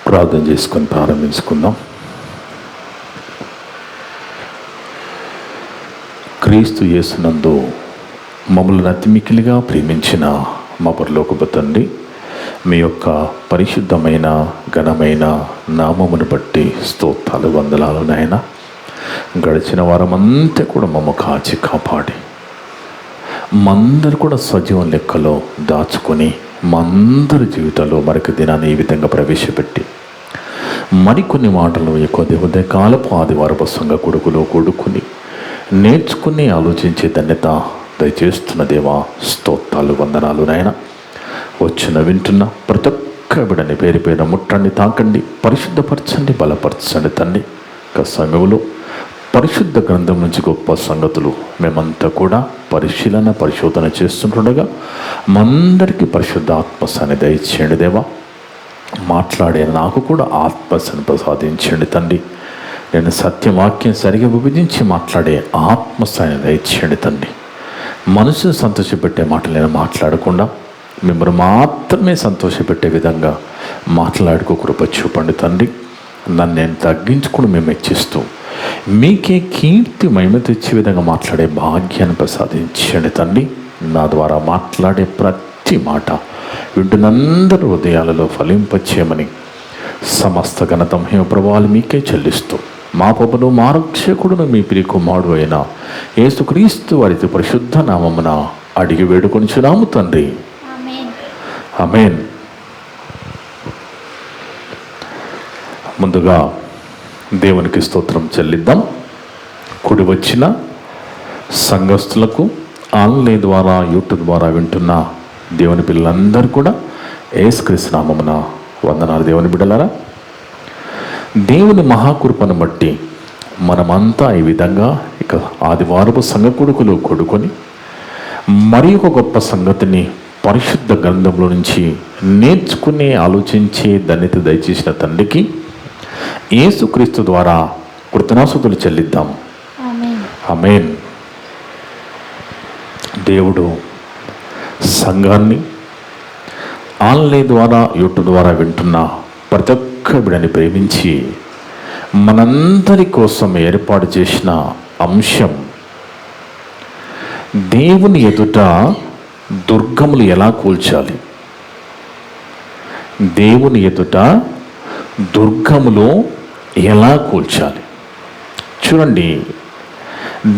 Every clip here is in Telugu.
ప్రార్థన చేసుకొని ప్రారంభించుకుందాం. క్రీస్తు యేసునందు మమ్మల్ని అతి మిక్కిలిగా ప్రేమించిన మా పరలోకపు తండ్రి, మీ యొక్క పరిశుద్ధమైన ఘనమైన నామమును బట్టి స్తోత్రాలు వందనాలు నాయన. గడిచిన వారమంతా కూడా మమ్మ కాచి కాపాడి మందరు కూడా సజీవం లెక్కలో దాచుకొని మందరి జీవితాల్లో మరొక దినాన్ని ఈ విధంగా ప్రవేశపెట్టి మరికొన్ని మాటలు ఎక్కువ ఉదయకాలపు ఆదివారపు సంఘ కొడుకులో కొడుకుని నేర్చుకుని ఆలోచించే ధన్యత దయచేస్తున్న దేవా స్తోత్రాలు వందనాలు నాయన. వచ్చిన వింటున్న ప్రతి ఒక్క బిడ్డని పేరు పేరు ముట్టండి, తాకండి, పరిశుద్ధపరచండి, బలపరచండి తండ్రి. ఒక సమయంలో పరిశుద్ధ గ్రంథం నుంచి గొప్ప సంగతులు మేమంతా కూడా పరిశోధన చేస్తుండగా మందరికీ పరిశుద్ధ ఆత్మశాన్ని దయచేయండి దేవా. మాట్లాడే నాకు కూడా ఆత్మశాన్ని ప్రసాదించండి తండ్రి. నేను సత్యవాక్యం సరిగా విభజించి మాట్లాడే ఆత్మశాన్ని దయచేయండి తండ్రి. మనసును సంతోషపెట్టే మాటలు నేను మాట్లాడకుండా మిమ్మల్ని మాత్రమే సంతోషపెట్టే విధంగా మాట్లాడుకో కృప చూపండి తండ్రి. నన్ను నేను తగ్గించుకుని మేము హెచ్చిస్తూ మీకే కీర్తి మహిమ తెచ్చే విధంగా మాట్లాడే భాగ్యాన్ని ప్రసాదించండి తండ్రి. నా ద్వారా మాట్లాడే ప్రతి మాట వింటున్నందరి హృదయాలలో ఫలింపచేయమని సమస్త ఘనత మహిమ ప్రభావాలు మీకే చెల్లిస్తూ మా ప్రభువును మా రక్షకుడును మీ ప్రియ కుమారుడు అయిన యేసుక్రీస్తు వారి పరిశుద్ధ నామమున అడిగి వేడుకొనిచున్నాము తండ్రి. ఆమేన్. ముందుగా దేవునికి స్తోత్రం చెల్లిద్దాం. కూడి వచ్చిన సంఘస్థులకు, ఆన్లైన్ ద్వారా యూట్యూబ్ ద్వారా వింటున్న దేవుని పిల్లలందరూ కూడా యేసుక్రీస్తు నామమున వందనాలు. దేవుని బిడ్డలారా, దేవుని మహాకృపను బట్టి మనమంతా ఈ విధంగా ఇక ఆదివారపు సంఘ కొడుకులు కొడుకొని మరి ఒక గొప్ప సంగతిని పరిశుద్ధ గ్రంథంలో నుంచి నేర్చుకుని ఆలోచించే ధన్యత దయచేసిన తండ్రికి యేసుక్రీస్తు ద్వారా కృతజ్ఞతాస్తుతులు చెల్లిద్దాం. ఆమేన్. దేవుడు సంఘాన్ని ఆన్లైన్ ద్వారా యూట్యూబ్ ద్వారా వింటున్న ప్రతి ఒక్క బిడ్డని ప్రేమించి మనందరి కోసం ఏర్పాటు చేసిన అంశం, దేవుని ఎదుట దుర్గములు ఎలా కూల్చాలి. దేవుని ఎదుట దుర్గములు ఎలా కూల్చాలి. చూడండి,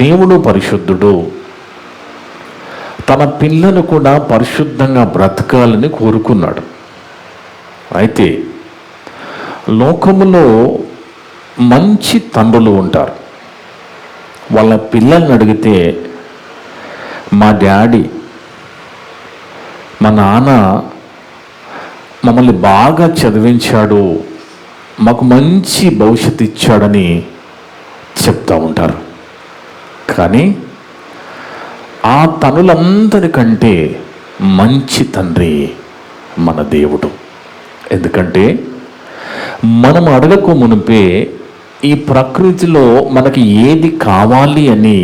దేవుడు పరిశుద్ధుడు. తన పిల్లలు కూడా పరిశుద్ధంగా బ్రతకాలని కోరుకున్నాడు. అయితే లోకములో మంచి తండ్రులు ఉంటారు. వాళ్ళ పిల్లల్ని అడిగితే మా డాడీ, మా నాన్న మమ్మల్ని బాగా చదివించాడు, మాకు మంచి భవిష్యత్తు ఇచ్చాడని చెప్తూ ఉంటారు. కానీ ఆ తనులందరికంటే మంచి తండ్రి మన దేవుడు. ఎందుకంటే మనం అడగక మునిపే ఈ ప్రకృతిలో మనకి ఏది కావాలి అని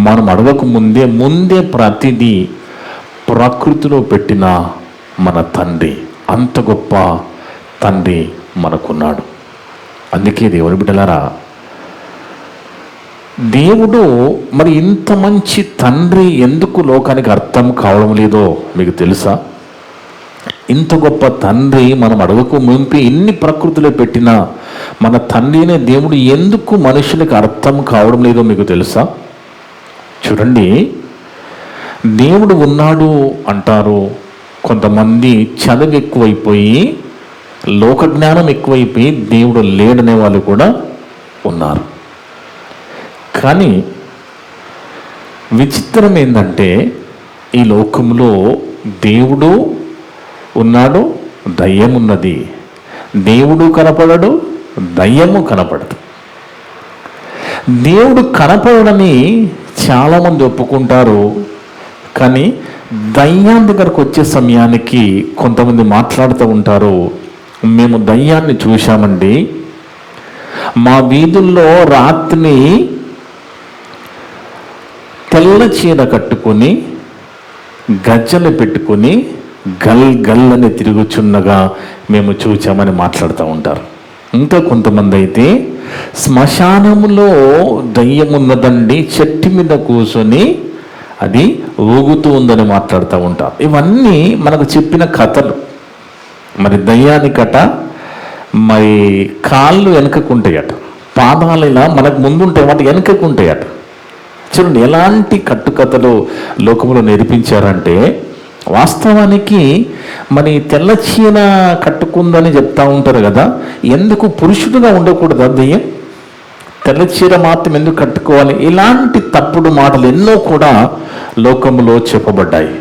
మనం అడగక ముందే ప్రతిదీ ప్రకృతిలో పెట్టిన మన తండ్రి, అంత గొప్ప తండ్రి మనకున్నాడు. అందుకే దేవుని బిడ్డలారా, దేవుడు మరి ఇంత మంచి తండ్రి ఎందుకు లోకానికి అర్థం కావడం లేదో మీకు తెలుసా? ఇంత గొప్ప తండ్రి మనం అడగకు ముంపి ఎన్ని ప్రకృతిలో పెట్టిన మన తండ్రినే దేవుడు ఎందుకు మనుషులకు అర్థం కావడం లేదో మీకు తెలుసా? చూడండి, దేవుడు ఉన్నాడు అంటారు కొంతమంది. చదువు ఎక్కువైపోయి, లోక జ్ఞానం ఎక్కువైపోయి దేవుడు లేడనే వాళ్ళు కూడా ఉన్నారు. కానీ విచిత్రం ఏంటంటే, ఈ లోకంలో దేవుడు ఉన్నాడు, దయ్యం ఉన్నది. దేవుడు కనపడడు, దయ్యము కనపడదు. దేవుడు కనపడని చాలామంది ఒప్పుకుంటారు. కానీ దయ్యం దగ్గరకు వచ్చే సమయానికి కొంతమంది మాట్లాడుతూ ఉంటారు, మేము దయ్యాన్ని చూశామండి, మా వీధుల్లో రాత్రి తెల్ల చీర కట్టుకొని గజ్జలు పెట్టుకొని గల్ గల్ అని తిరుగుచున్నగా మేము చూచామని మాట్లాడుతూ ఉంటారు. ఇంకా కొంతమంది అయితే శ్మశానములో దయ్యం ఉన్నదండి, చెట్టు మీద కూర్చొని అది ఊగుతూ ఉందని మాట్లాడుతూ ఉంటారు. ఇవన్నీ మనకు చెప్పిన కథలు. మరి దయ్యానికట మరి కాళ్ళు వెనకకుంటాయట, పాదాలు ఇలా మనకు ముందుంటాయి, వాటి వెనకకుంటాయట. చూడండి ఎలాంటి కట్టుకథలు లోకంలో నేర్పించారంటే, వాస్తవానికి మరి తెల్ల చీన కట్టుకుందని చెప్తా ఉంటారు కదా, ఎందుకు పురుషుడుగా ఉండకూడదు దయ్యం? తెల్ల చీర మాత్రం ఎందుకు కట్టుకోవాలి? ఇలాంటి తప్పుడు మాటలు ఎన్నో కూడా లోకంలో చెప్పబడ్డాయి.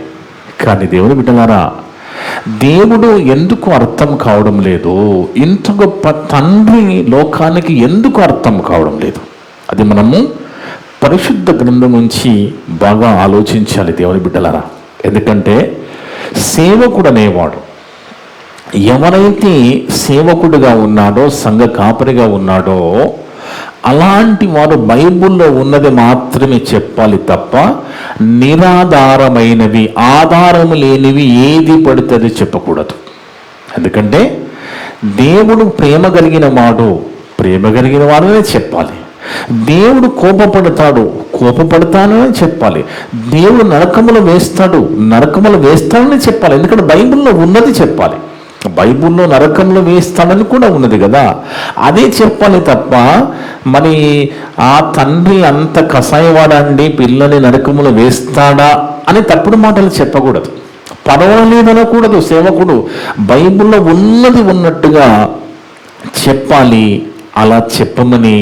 కానీ దేవుని బిడ్డలారా, దేవుడు ఎందుకు అర్థం కావడం లేదు? ఇంత గొప్ప తండ్రి లోకానికి ఎందుకు అర్థం కావడం లేదు? అది మనము పరిశుద్ధ గ్రంథం నుంచి బాగా ఆలోచించాలి దేవుని బిడ్డలారా. ఎందుకంటే సేవకుడు అనేవాడు, ఎవరైతే సేవకుడిగా ఉన్నాడో, సంఘ కాపరిగా ఉన్నాడో, అలాంటి వారు బైబిల్లో ఉన్నది మాత్రమే చెప్పాలి తప్ప నిరాధారమైనవి, ఆధారము లేనివి ఏది పడితే అది చెప్పకూడదు. ఎందుకంటే దేవుడు ప్రేమ కలిగిన వాడనే చెప్పాలి. దేవుడు కోపపడతానని చెప్పాలి. దేవుడు నరకములు వేస్తాడని చెప్పాలి. ఎందుకంటే బైబిల్లో ఉన్నది చెప్పాలి. బైబిల్లో నరకంలో వేస్తాడని కూడా ఉన్నది కదా, అదే చెప్పాలి తప్ప మరి ఆ తండ్రి అంత కసాయవాడండి, పిల్లని నరకములు వేస్తాడా అని తప్పుడు మాటలు చెప్పకూడదు. పర్వాలేదనకూడదు. సేవకుడు బైబిల్లో ఉన్నది ఉన్నట్టుగా చెప్పాలి. అలా చెప్పమని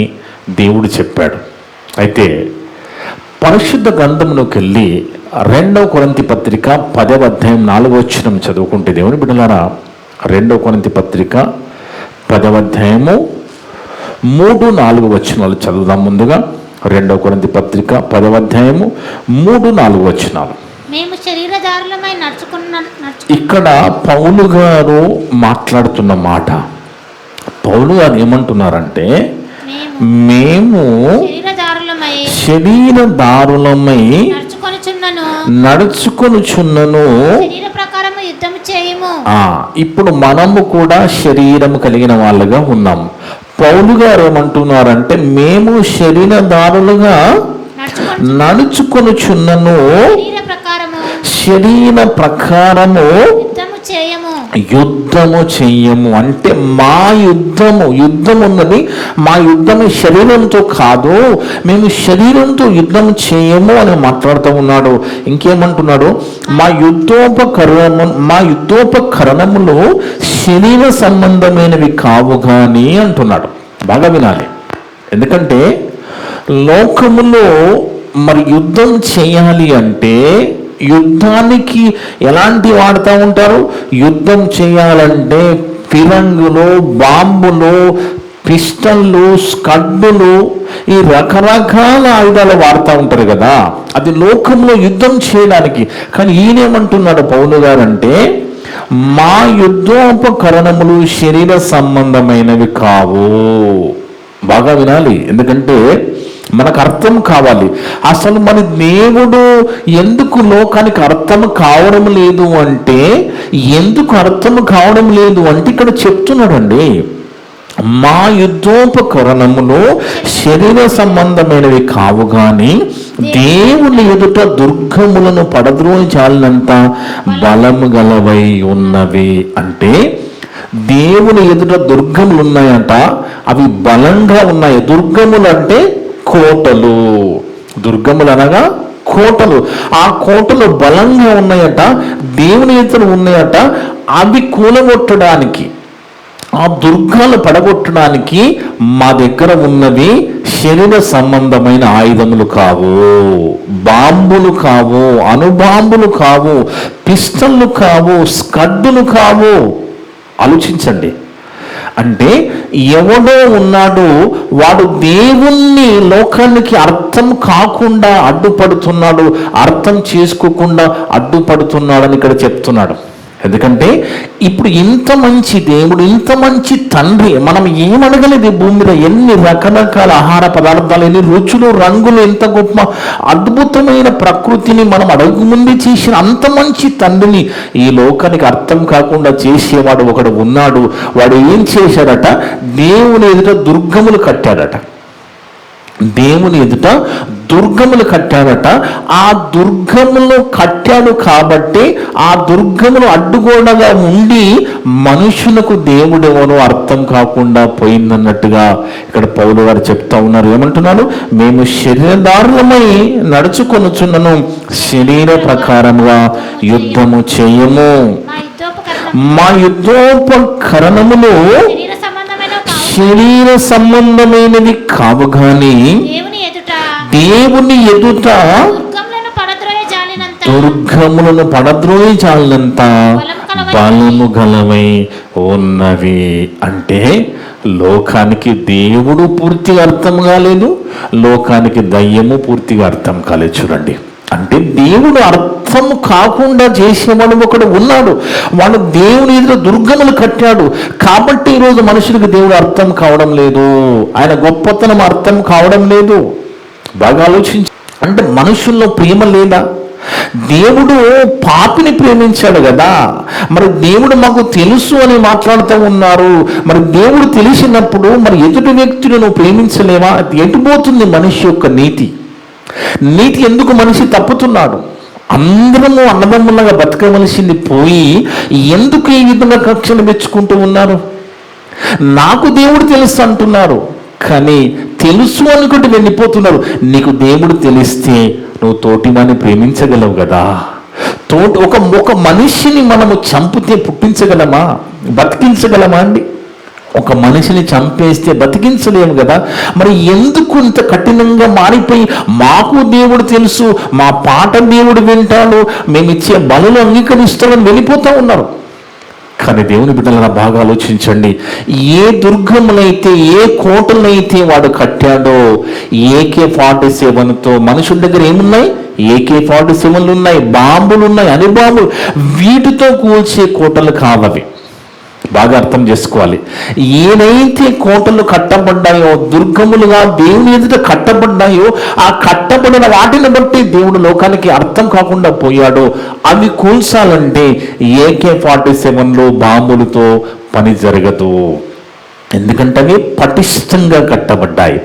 దేవుడు చెప్పాడు. అయితే పరిశుద్ధ గ్రంథంలోకి వెళ్ళి 2 కొరింథీ పత్రిక 10వ అధ్యాయం 4వ వచనం చదువుకుంటే దేవుని బిడ్డలారా, 2 కొరింథీ పత్రిక 10వ అధ్యాయము 3-4 వచనాలు చదువుదాం. ముందుగా 2 కొరింథీ పత్రిక 10వ అధ్యాయము 3-4 వచనాలు. ఇక్కడ పౌలు గారు మాట్లాడుతున్న మాట, పౌలు గారు ఏమంటున్నారంటే, మేము శరీరదారులమై నడుచుకొనుచున్నను. ఇప్పుడు మనము కూడా శరీరం కలిగిన వాళ్ళగా ఉన్నాము. పౌలు గారు ఏమంటున్నారంటే, మేము శరీరదారులుగా నడుచుకొనుచున్నను, శరీర ప్రకారము యుద్ధము చెయ్యము. అంటే మా యుద్ధం ఉన్నది, మా యుద్ధము శరీరంతో కాదు, మేము శరీరంతో యుద్ధం చేయము అని మాట్లాడుతూ ఉన్నాడు. ఇంకేమంటున్నాడు? మా యుద్ధోపకరణములు శరీర సంబంధమైనవి కావు కానీ అంటున్నాడు. బాగా వినాలి. ఎందుకంటే లోకములో మరి యుద్ధం చేయాలి అంటే యుద్ధానికి ఎలాంటి వాడుతూ ఉంటారు? యుద్ధం చేయాలంటే ఫిరంగులు, బాంబులు, పిస్టన్లు, స్కడ్డులు, ఈ రకరకాల ఆయుధాలు వాడుతూ ఉంటారు కదా, అది లోకంలో యుద్ధం చేయడానికి. కానీ ఈయనేమంటున్నాడు పౌలు గారు అంటే, మా యుద్ధోపకరణములు శరీర సంబంధమైనవి కావు. బాగా వినాలి. ఎందుకంటే మనకు అర్థం కావాలి. అసలు మన దేవుడు ఎందుకు లోకానికి అర్థం కావడం లేదు అంటే, ఇక్కడ చెప్తున్నాడండి, మా యుద్ధోపకరణములు శరీర సంబంధమైనవి కావు కానీ దేవుని ఎదుట దుర్గములను పడద్రోని చాలినంత బలము గలవై ఉన్నవి. అంటే దేవుని ఎదుట దుర్గములు ఉన్నాయంట, అవి బలంగా ఉన్నాయి. దుర్గములు అంటే కోటలు, దుర్గములు అనగా కోటలు. ఆ కోటలు బలంగా ఉన్నాయట, దేవుని ఎదుట ఉన్నాయట. అవి కూలగొట్టడానికి, ఆ దుర్గాలు పడగొట్టడానికి మా దగ్గర ఉన్నవి శరీర సంబంధమైన ఆయుధములు కావు, బాంబులు కావు, అణుబాంబులు కావు, పిస్టన్లు కావు, స్కడ్డులు కావు. ఆలోచించండి. అంటే ఎవడో ఉన్నాడు, వాడు దేవుణ్ణి లోకానికి అర్థం కాకుండా అడ్డుపడుతున్నాడు, అర్థం చేసుకోకుండా అడ్డుపడుతున్నాడు అని ఇక్కడ చెప్తున్నాడు. ఎందుకంటే ఇప్పుడు ఇంత మంచి దేవుడు, ఇంత మంచి తండ్రి, మనం ఏమడగలేదు ఈ భూమి మీద, ఎన్ని రకరకాల ఆహార పదార్థాలు, ఎన్ని రుచులు, రంగులు, ఎంత గొప్ప అద్భుతమైన ప్రకృతిని మనం అడగముందే చేసిన అంత మంచి తండ్రిని ఈ లోకానికి అర్థం కాకుండా చేసేవాడు ఒకడు ఉన్నాడు. వాడు ఏం చేశాడట? దేవుని ఎదుట దుర్గములు కట్టాడట. దేవుని ఎదుట దుర్గములు కట్టాడట. ఆ దుర్గములు కట్టాడు కాబట్టి ఆ దుర్గములు అడ్డుగోడగా ఉండి మనుషులకు దేవుడెవనో అర్థం కాకుండా పోయిందన్నట్టుగా ఇక్కడ పౌలు గారు చెప్తా ఉన్నారు. ఏమంటున్నారు? మేము శరీరధారులమై నడుచుకొనుచున్నను, శరీర ప్రకారముగా యుద్ధము చేయము. మా యుద్ధోపకరణములు శరీర సంబంధమైనది కావు గాని దేవుని ఎదుట దుర్గములను పడద్రోయి చాలినంత బలము గలవై ఉన్నవి. అంటే లోకానికి దేవుడు పూర్తిగా అర్థం కాలేదు, లోకానికి దయ్యము పూర్తిగా అర్థం కాలేదు. చూడండి, అంటే దేవుడు అర్థం కాకుండా చేసేవాడు ఒకడు ఉన్నాడు. వాడు దేవుని ఎదురు దుర్గములు కట్టాడు కాబట్టి ఈరోజు మనుషులకు దేవుడు అర్థం కావడం లేదు, ఆయన గొప్పతనం అర్థం కావడం లేదు. బాగా ఆలోచించి, అంటే మనుషుల్లో ప్రేమ లేదా? దేవుడు పాపిని ప్రేమించాడు కదా. మరి దేవుడు మాకు తెలుసు అని మాట్లాడుతూ ఉన్నారు. మరి దేవుడు తెలిసినప్పుడు మరి ఎదుటి వ్యక్తిని నువ్వు ప్రేమించలేవా? ఎటుపోతుంది మనిషి యొక్క నీతి? నీతి ఎందుకు మనిషి తప్పుతున్నాడు? అందరము అన్నదమ్ములాగా బతకవలసింది పోయి ఎందుకు ఈ విధంగా కక్షలు మెచ్చుకుంటూ ఉన్నారు? నాకు దేవుడు తెలుసు అంటున్నారు, కానీ తెలుసు అనుకుంటూ వెళ్ళిపోతున్నారు. నీకు దేవుడు తెలిస్తే నువ్వు తోటివాన్ని ప్రేమించగలవు కదా. ఒక మనిషిని మనము చంపితే పుట్టించగలమా? బతికించగలమా అండి? ఒక మనిషిని చంపేస్తే బతికించలేము కదా. మరి ఎందుకు ఇంత కఠినంగా మారిపోయి మాకు దేవుడు తెలుసు, మా పాట దేవుడు వింటాడు, మేము ఇచ్చే బలులు అంగీకరిస్తామని వెళ్ళిపోతూ ఉన్నారు. కానీ దేవుని బిడ్డలను బాగా ఆలోచించండి. ఏ దుర్గములైతే, ఏ కోటలైతే వాడు కట్టాడో, AK-47తో మనుషుల దగ్గర ఏమున్నాయి? AK-47లు ఉన్నాయి, బాంబులు ఉన్నాయి, అణుబాంబులు. వీటితో కూల్చే కోటలు కావవి. బాగా అర్థం చేసుకోవాలి. ఏదైతే కోటలు కట్టబడ్డాయో, దుర్గములుగా దేవుని ఎదుట కట్టబడ్డాయో, ఆ కట్టబడిన వాటిని బట్టి దేవుడు లోకానికి అర్థం కాకుండా పోయాడో అవి కూల్చాలంటే AK-47లు బాంబులతో పని జరగదు. ఎందుకంటే అవి పటిష్టంగా కట్టబడ్డాయి.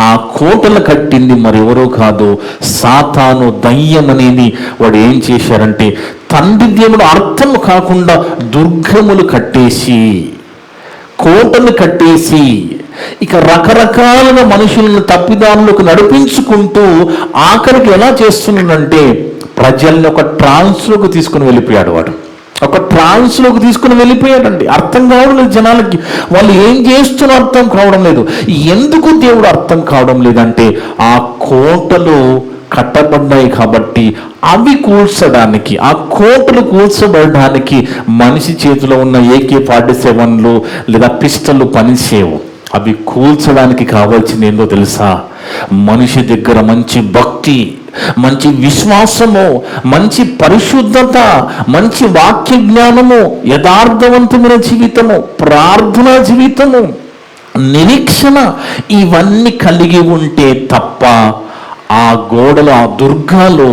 ఆ కోటలు కట్టింది మరి ఎవరో కాదు, సాతాను, దయ్యం అనేది. వాడు ఏం చేశారంటే తండ్రి దేవుడు అర్థం కాకుండా దుర్గములు కట్టేసి, కోటలు కట్టేసి, ఇక రకరకాలుగా మనుషులను తప్పిదారులకు నడిపించుకుంటూ ఆఖరికి ఎలా చేస్తున్నాడంటే ప్రజల్ని ఒక ట్రాన్స్లోకి తీసుకుని వెళ్ళిపోయాడు. వాడు ఒక ట్రాన్స్లోకి తీసుకుని వెళ్ళిపోయాడండి. అర్థం కావడం లేదు జనాలకి. వాళ్ళు ఏం చేస్తున్నా అర్థం కావడం లేదు. ఎందుకు దేవుడు అర్థం కావడం లేదంటే ఆ కోటలు కట్టబడ్డాయి కాబట్టి అవి కూల్చడానికి, ఆ కోటలు కూల్చబడడానికి మనిషి చేతిలో ఉన్న AK-47లు లేదా పిస్టళ్ళు పనిచేయవు. అవి కూల్చడానికి కావాల్సింది ఏందో తెలుసా? మనిషి దగ్గర మంచి భక్తి, మంచి విశ్వాసము, మంచి పరిశుద్ధత, మంచి వాక్య జ్ఞానము, యథార్థవంతమైన జీవితము, ప్రార్థనా జీవితము, నిరీక్షణ, ఇవన్నీ కలిగి ఉంటే తప్ప ఆ గోడలు, ఆ దుర్గాలు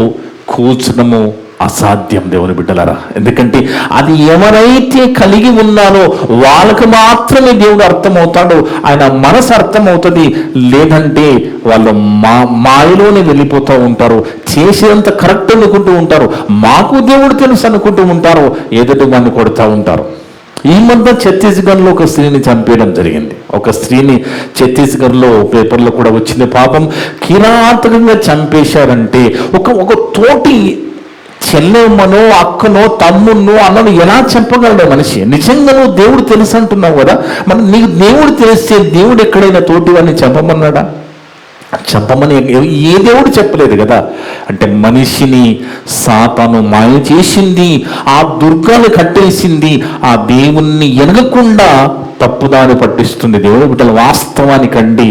కూల్చడము అసాధ్యం దేవుని బిడ్డలారా. ఎందుకంటే అది ఎవరైతే కలిగి ఉన్నారో వాళ్ళకు మాత్రమే దేవుడు అర్థమవుతాడు, ఆయన మనసు అర్థమవుతుంది. లేదంటే వాళ్ళు మాయలోనే వెళ్ళిపోతూ ఉంటారు, చేసేంత కరెక్ట్ అనుకుంటూ ఉంటారు, మాకు దేవుడు తెలుసు అనుకుంటూ ఉంటారు, ఎదుటి వాడిని కొడుతూ ఉంటారు. ఈ మధ్య ఛత్తీస్గఢ్లో ఒక స్త్రీని చంపేయడం జరిగింది. ఒక స్త్రీని ఛత్తీస్గఢ్లో పేపర్లో కూడా వచ్చింది. పాపం కిరాతకంగా చంపేశారంటే ఒక తోటి చెల్లెమ్మనో, అక్కనో, తమ్మున్నో, అన్నను ఎలా చెప్పగలడే మనిషి? నిజంగా నువ్వు దేవుడు తెలుసు అంటున్నావు కదా, మరి నీకు దేవుడు తెలిస్తే దేవుడు ఎక్కడైనా తోటి వాడిని చంపమన్నాడా? చంపమని ఏ దేవుడు చెప్పలేదు కదా. అంటే మనిషిని సాతాను మాయ చేసింది, ఆ దుర్గాలు కట్టేసింది, ఆ దేవుణ్ణి ఎనగకుండా తప్పుదారి పట్టిస్తుంది. దేవుని బిడ్డల వాస్తవానికండి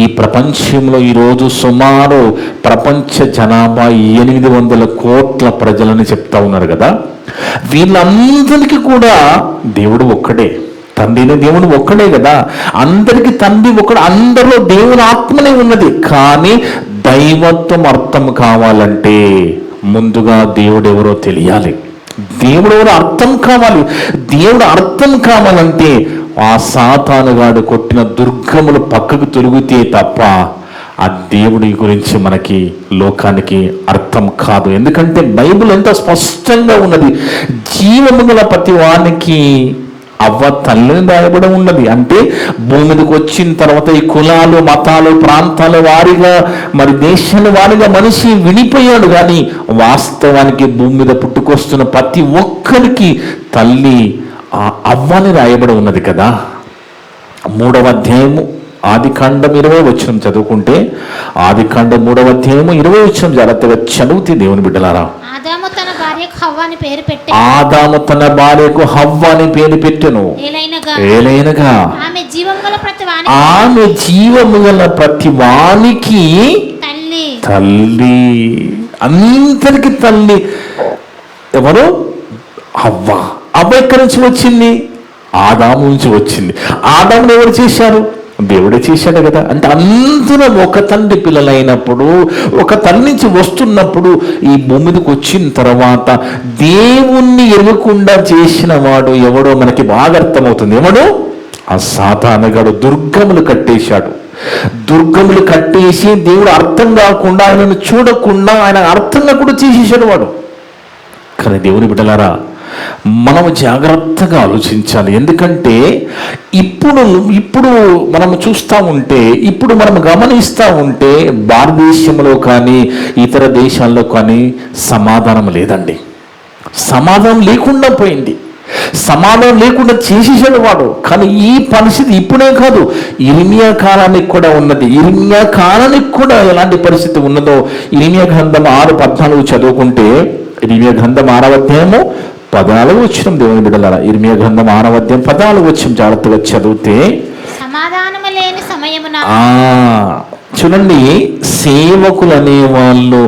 ఈ ప్రపంచంలో ఈరోజు సుమారు ప్రపంచ జనాభా 800 కోట్ల ప్రజలని చెప్తా ఉన్నారు కదా. వీళ్ళందరికీ కూడా దేవుడు ఒక్కడే, తండ్రిని దేవుడు ఒక్కడే కదా. అందరికీ తండ్రి ఒక్కడు, అందరిలో దేవుని ఆత్మనే ఉన్నది. కానీ దైవత్వం అర్థం కావాలంటే ముందుగా దేవుడు ఎవరో తెలియాలి, దేవుడు ఎవరో అర్థం కావాలి. దేవుడు అర్థం కావాలంటే ఆ సాతానుగాడు కొట్టిన దుర్గములు పక్కకు తొలగితే తప్ప ఆ దేవుడి గురించి మనకి లోకానికి అర్థం కాదు. ఎందుకంటే బైబిల్ ఎంత స్పష్టంగా ఉన్నది. జీవము గల ప్రతి వానికి అవ్వ తల్లిని రాయబడి ఉన్నది. అంటే భూమి మీదకి వచ్చిన తర్వాత ఈ కులాలు, మతాలు, ప్రాంతాల వారిగా, మరి దేశాల వారిగా మనిషి విడిపోయాడు. కానీ వాస్తవానికి భూమి మీద పుట్టుకొస్తున్న ప్రతి ఒక్కరికి తల్లి ఆ అవ్వని రాయబడి ఉన్నది కదా. 3వ అధ్యాయము ఆదికాండం 20వ వచనం చదువుకుంటే, ఆదికాండం 3వ అధ్యాయము 20వ వచనం జాగ్రత్తగా చదివితే దేవుని బిడ్డలారా, ఆదాము తన భార్యకు హవ్వ అని పేరు పెట్టెను. ఆదాము తన భార్యకు హవ్వ అని పేరు పెట్టెను. ఏలైనగా ఆమె జీవము గల ప్రతి వానికి తల్లి. అందరికి తల్లి ఎవరు? హవ్వ. హవ్వ ఎక్కడి నుంచి వచ్చింది? ఆదాము నుంచి వచ్చింది. ఆదాముని ఎవరు చేశారు? దేవుడే చేశాడు కదా. అంటే అందరం ఒక తండ్రి పిల్లలైనప్పుడు, ఒక తల్లి నుంచి వస్తున్నప్పుడు ఈ భూమి మీదకి వచ్చిన తర్వాత దేవుణ్ణి ఎరగకుండా చేసిన వాడు ఎవడో మనకి బాగా అర్థమవుతుంది. ఎవడు? ఆ సాతానుగాడు దుర్గములు కట్టేశాడు. దుర్గములు కట్టేసి దేవుడు అర్థం కాకుండా, ఆయనను చూడకుండా, ఆయన అర్థంగా కూడా చేసేసాడు వాడు. కానీ దేవుని బిడ్డలారా, మనం జాగ్రత్తగా ఆలోచించాలి. ఎందుకంటే ఇప్పుడు మనం చూస్తూ ఉంటే, ఇప్పుడు మనం గమనిస్తూ ఉంటే భారతదేశంలో కానీ ఇతర దేశాల్లో కానీ సమాధానం లేదండి. సమాధానం లేకుండా పోయింది. సమాధానం లేకుండా చేసేసాడు వాడు. కానీ ఈ పరిస్థితి ఇప్పుడే కాదు, ఇర్మియా కాలానికి కూడా ఉన్నది. ఇర్మియా కాలానికి కూడా ఎలాంటి పరిస్థితి ఉన్నదో ఇర్మియా గ్రంథం 6:14 చదువుకుంటే, ఇర్మియా గ్రంథం 6వ అధ్యాయము 14వ వచనం దేవుని బిడ్డలారా, ఇర్మియా గ్రంథం 6వ అధ్యాయం 14వ వచనం జాగ్రత్తగా చదివితే, సమాధానము లేని సమయమున, చూడండి, సేవకులు అనే వాళ్ళు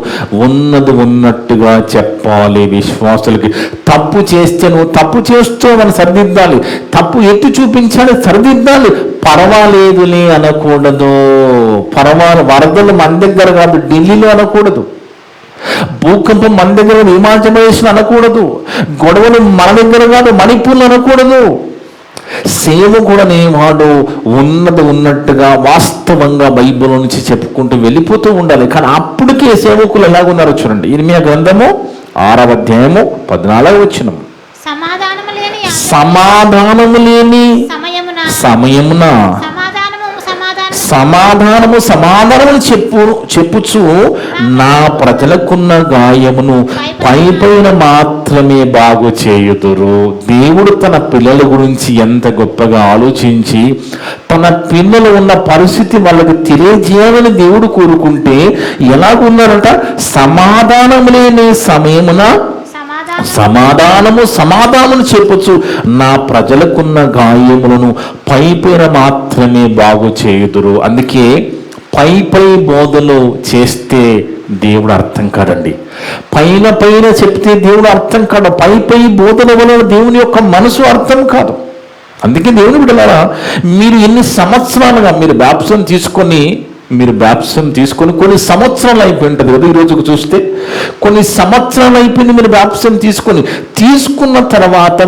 ఉన్నది ఉన్నట్టుగా చెప్పాలి విశ్వాసులకి. తప్పు చేస్తే నువ్వు తప్పు చేస్తూ మనం సరిదిద్దాలి, తప్పు ఎత్తి చూపించాలి, సరిదిద్దాలి. పర్వాలేదులే అనకూడదు. వరదలు మన దగ్గర కాదు, ఢిల్లీలో అనకూడదు. భూకంపం మన దగ్గర, హిమాచల్ ప్రదేశ్లో అనకూడదు. గొడవలు మన దగ్గర కాదు, మణిపూర్లో అనకూడదు. సేవకుడు అనేవాడు ఉన్నది ఉన్నట్టుగా వాస్తవంగా బైబిల్ నుంచి చెప్పుకుంటూ వెళ్ళిపోతూ ఉండాలి. కానీ అప్పటికే సేవకులు ఎలాగున్నారో చూడండి. ఇర్మియా గ్రంథము 6వ అధ్యాయము 14వ వచనం, సమాధానము లేని సమయమున సమాధానము చెప్పుచు నా ప్రజలకున్న గాయమును పైన మాత్రమే బాగు చేయుదురు. దేవుడు తన పిల్లల గురించి ఎంత గొప్పగా ఆలోచించి తన పిల్లలు ఉన్న పరిస్థితి వాళ్ళకి తెలియజేయాలని దేవుడు కోరుకుంటే ఎలాగున్నారంట? సమాధానం లేని సమయమున సమాధానము చెప్పచ్చు, నా ప్రజలకున్న గాయములను పైన మాత్రమే బాగు చేయుదురు. అందుకే పై బోధలు చేస్తే దేవుడు అర్థం కాదండి. పైన చెప్తే దేవుడు అర్థం కాదు. పై బోధల వలన దేవుని యొక్క మనసు అర్థం కాదు. అందుకే దేవుని బిడ్డలారా, మీరు ఎన్ని సంవత్సరాలుగా మీరు బ్యాప్టిజం తీసుకొని కొన్ని సంవత్సరాలు అయిపోయి ఉంటుంది కదా. ఈరోజుకు చూస్తే కొన్ని సంవత్సరాలు అయిపోయింది మీరు బ్యాప్టిజం తీసుకున్న తర్వాత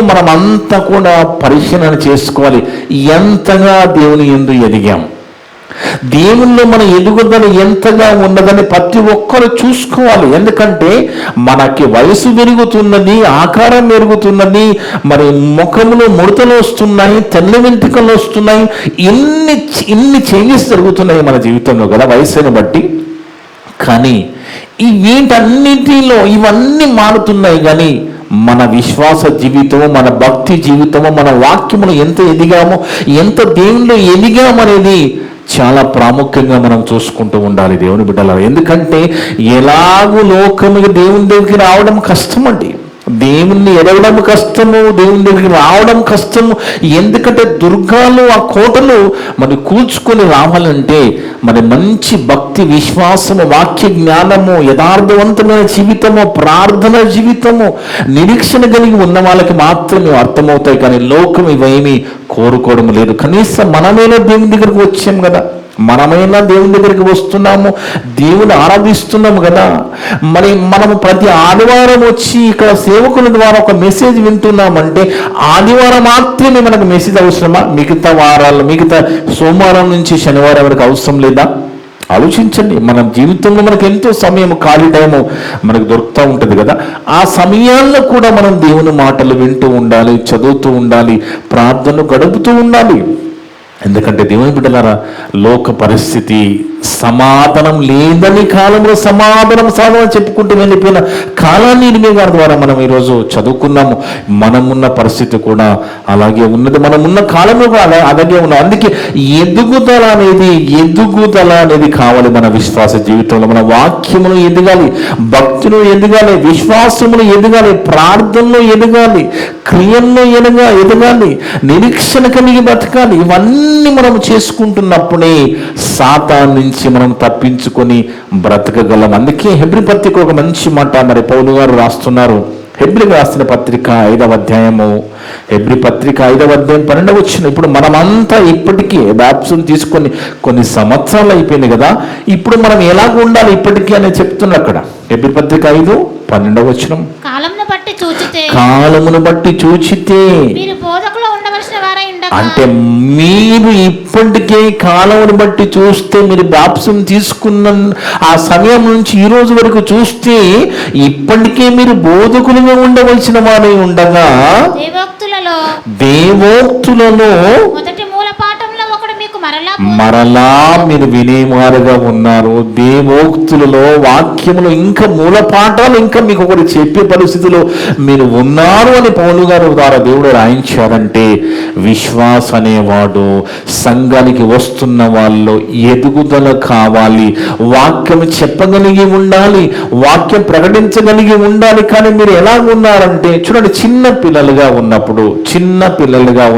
మనం అంతా కూడా పరిశీలన చేసుకోవాలి. ఎంతగా దేవుని యందు ఎదిగాం, దేవుల్లో మన ఎదుగుదల ఎంతగా ఉన్నదని ప్రతి ఒక్కరు చూసుకోవాలి. ఎందుకంటే మనకి వయసు పెరుగుతున్నది, ఆకారం పెరుగుతున్నది, మరి ముఖంలో ముడతలు వస్తున్నాయి, తెల్ల వెంట్రుకలు వస్తున్నాయి, ఇన్ని చేంజెస్ జరుగుతున్నాయి మన జీవితంలో కదా వయసుని బట్టి. కానీ వీటన్నిటిలో ఇవన్నీ మారుతున్నాయి. కానీ మన విశ్వాస జీవితము, మన భక్తి జీవితము, మన వాక్యములు ఎంత ఎదిగామో, ఎంత దేవుళ్ళు ఎదిగామనేది చాలా ప్రాముఖ్యంగా మనం చూసుకుంటూ ఉండాలి దేవుని బిడ్డలారా. ఎందుకంటే ఎలాగూ లోకముకి దేవుని దగ్గరికి రావడం కష్టమండి. దేవుణ్ణి ఎడగడం కష్టము, దేవుని దగ్గరికి రావడం కష్టము. ఎందుకంటే దుర్గాలు, ఆ కోటలు మరి కూల్చుకొని రావాలంటే మరి మంచి భక్తి, విశ్వాసము, వాక్య జ్ఞానము, యథార్థవంతమైన జీవితము, ప్రార్థన జీవితము, నిరీక్షణ కలిగి ఉన్న వాళ్ళకి మాత్రమే అర్థమవుతాయి. కానీ లోకం ఇవేమీ కోరుకోవడం లేదు. కనీసం మనమేనా దేవుని దగ్గరికి వచ్చాం కదా, మనమైనా దేవుని దగ్గరికి వస్తున్నాము, దేవుని ఆరాధిస్తున్నాము కదా. మరి మనము ప్రతి ఆదివారం వచ్చి ఇక్కడ సేవకుల ద్వారా ఒక మెసేజ్ వింటున్నామంటే ఆదివారం మాత్రమే మనకు మెసేజ్ అవసరమా? మిగతా వారాలు, మిగతా సోమవారం నుంచి శనివారం వరకు అవసరం లేదా? ఆలోచించండి. మన జీవితంలో మనకు ఎంతో సమయం, ఖాళీ టైము మనకు దొరుకుతూ ఉంటుంది కదా. ఆ సమయాల్లో కూడా మనం దేవుని మాటలు వింటూ ఉండాలి, చదువుతూ ఉండాలి, ప్రార్థనలు గడుపుతూ ఉండాలి. ఎందుకంటే దేవుని బిడ్డలారా, లోక పరిస్థితి సమాధానం లేదని కాలంలో సమాధానం చెప్పుకుంటూ వెళ్ళిపోయిన కాలాన్ని ఇర్మియా గారి ద్వారా మనం ఈరోజు చదువుకున్నాము. మనమున్న పరిస్థితి కూడా అలాగే ఉన్నది, మనమున్న కాలంలో కూడా అలాగే ఉన్నాం. అందుకే ఎదుగుదల అనేది కావాలి. మన విశ్వాస జీవితంలో మన వాక్యములు ఎదగాలి, భక్తులు ఎదగాలి, విశ్వాసములు ఎదగాలి, ప్రార్థనలో ఎదగాలి, క్రియల్లో ఎదగాలి, నిరీక్షణ కలిగి బ్రతకాలి. ఇవన్నీ మనం చేసుకుంటున్నప్పుడే సాతాను నుంచి మనం తప్పించుకొని బ్రతకగలం. అందుకే హెబ్రీ పత్రిక ఒక మంచి మాట మరి పౌలు గారు రాస్తున్నారు. హెబ్రీకి రాసిన పత్రిక 5వ అధ్యాయము, హెబ్రీ పత్రిక 5వ అధ్యాయం 12వ వచనం. ఇప్పుడు మనమంతా ఇప్పటికీ బాప్టిజం తీసుకొని కొన్ని సంవత్సరాలు అయిపోయినాయి కదా, ఇప్పుడు మనం ఎలాగ ఉండాలి ఇప్పటికీ అని చెప్తున్నారు అక్కడ. హెబ్రీ పత్రిక 5:12వ వచనం. కాలమును బట్టి చూచితే మీరు బోధకులు ఉండవలసిన వారై ఉండగా, అంటే మీరు ఇప్పటికే కాలమును బట్టి చూస్తే, మీరు బాప్టిజం తీసుకున్న ఆ సమయం నుంచి ఈ రోజు వరకు చూస్తే ఇప్పటికే మీరు బోధకులుగా ఉండవలసిన వారై ఉండగా, దేవోక్తులలో మొదటి మూల పాఠంలో ఒకడు మీకు మరలా మీరు వినేవారుగా ఉన్నారు. దేవోక్తులలో, వాక్యములు, ఇంకా మూల పాఠాలు ఇంకా మీకు ఒకటి చెప్పే పరిస్థితిలో మీరు ఉన్నారు అని పౌలు గారు ద్వారా దేవుడు రాయించారంటే, విశ్వాస అనేవాడు సంఘానికి వస్తున్న వాళ్ళు ఎదుగుదల కావాలి, వాక్యం చెప్పగలిగి ఉండాలి, వాక్యం ప్రకటించగలిగి ఉండాలి. కానీ మీరు ఎలా ఉన్నారంటే చూడండి, చిన్న పిల్లలుగా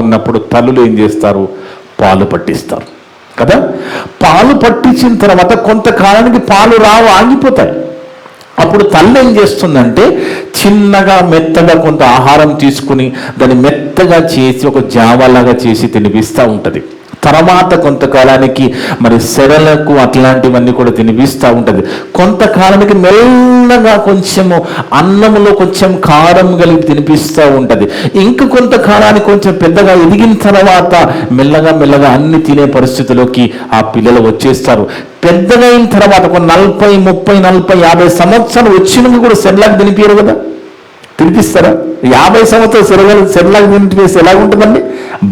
ఉన్నప్పుడు తల్లులు ఏం చేస్తారు? పాలు పట్టిస్తారు కదా. పాలు పట్టించిన తర్వాత కొంతకాలానికి పాలు ఆగిపోతాయి. అప్పుడు తల్లి ఏం చేస్తుందంటే చిన్నగా మెత్తగా కొంత ఆహారం తీసుకుని దాన్ని మెత్తగా చేసి ఒక జావలాగా చేసి తినిపిస్తూ ఉంటుంది. తర్వాత కొంతకాలానికి మరి సెరలకు అట్లాంటివన్నీ కూడా తినిపిస్తూ ఉంటుంది. కొంతకాలానికి మెల్లగా కొంచెము అన్నంలో కొంచెం కారం కలిపి తినిపిస్తూ ఉంటుంది. ఇంక కొంతకాలానికి కొంచెం పెద్దగా ఎదిగిన తర్వాత మెల్లగా అన్ని తినే పరిస్థితిలోకి ఆ పిల్లలు వచ్చేస్తారు. పెద్దగా అయిన తర్వాత ఒక 40, 30, 40, 50 సంవత్సరాలు వచ్చినాక కూడా సెర్లాక్ తినిపించారు కదా. తినిపిస్తారా? 50 సంవత్సరాలు సెర్లాక్ తినిపిస్తే ఎలాగుంటుందండి?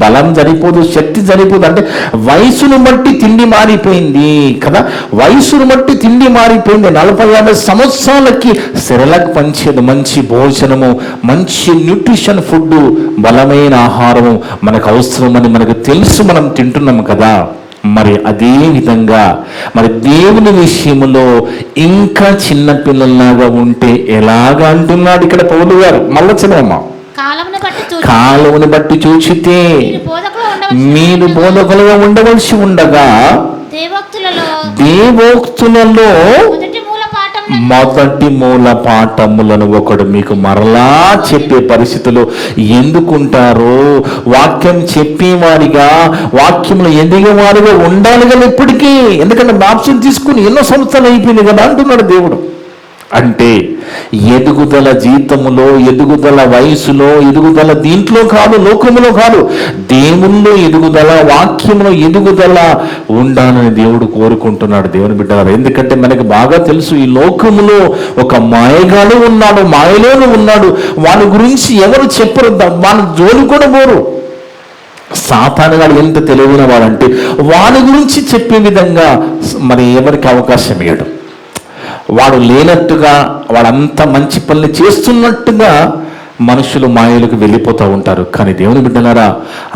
బలం సరిపోదు, శక్తి సరిపోదు. అంటే వయసును బట్టి తిండి మారిపోయింది కదా. వయసును బట్టి తిండి మారిపోయింది. 40, 50 సంవత్సరాలకి సెరలాక్ పంచేది మంచి భోజనము, మంచి న్యూట్రిషన్ ఫుడ్, బలమైన ఆహారము మనకు అవసరమని మనకు తెలుసు, మనం తింటున్నాము కదా. మరి అదే విధంగా మరి దేవుని విషయంలో ఇంకా చిన్న పిల్లల్లాగా ఉంటే ఎలాగా అంటున్నాడు ఇక్కడ పౌలు గారు. మళ్ళా చదవమ్మా. కాలమును బట్టి చూచితే మీరు బోధకులుగా ఉండవలసి ఉండగా, దేవోక్తులలో మొదటి మూల పాఠములను ఒకడు మీకు మరలా చెప్పే పరిస్థితులు ఎందుకుంటారో, వాక్యం చెప్పేవారిగా, వాక్యంలో ఎదిగేవారిగా ఉండాలి కదా ఇప్పటికీ. ఎందుకంటే బాప్టిజం తీసుకుని ఎన్నో సంవత్సరాలు అయిపోయింది కదా అంటున్నాడు దేవుడు. అంటే ఎదుగుదల జీతములో, ఎదుగుదల వయసులో, ఎదుగుదల దీంట్లో కాదు, లోకములో కాదు, దేవుల్లో ఎదుగుదల, వాక్యంలో ఎదుగుదల ఉండాలని దేవుడు కోరుకుంటున్నాడు. దేవుని బిడ్డలారా, ఎందుకంటే మనకి బాగా తెలుసు ఈ లోకములో ఒక మాయగాడు ఉన్నాడు, మాయలోనే ఉన్నాడు. వాని గురించి ఎవరు చెప్పరు, వాని జోలి కూడా పోరు. సాతానుగాడు ఎంత తెలివైన వాడంటే వాని గురించి చెప్పే విధంగా మరి ఎవరికి అవకాశం ఇవ్వడు. వాడు లేనట్టుగా, వాడంతా మంచి పనులు చేస్తున్నట్టుగా మనుషులు మాయలకు వెళ్ళిపోతూ ఉంటారు. కానీ దేవుని బిడ్డలారా,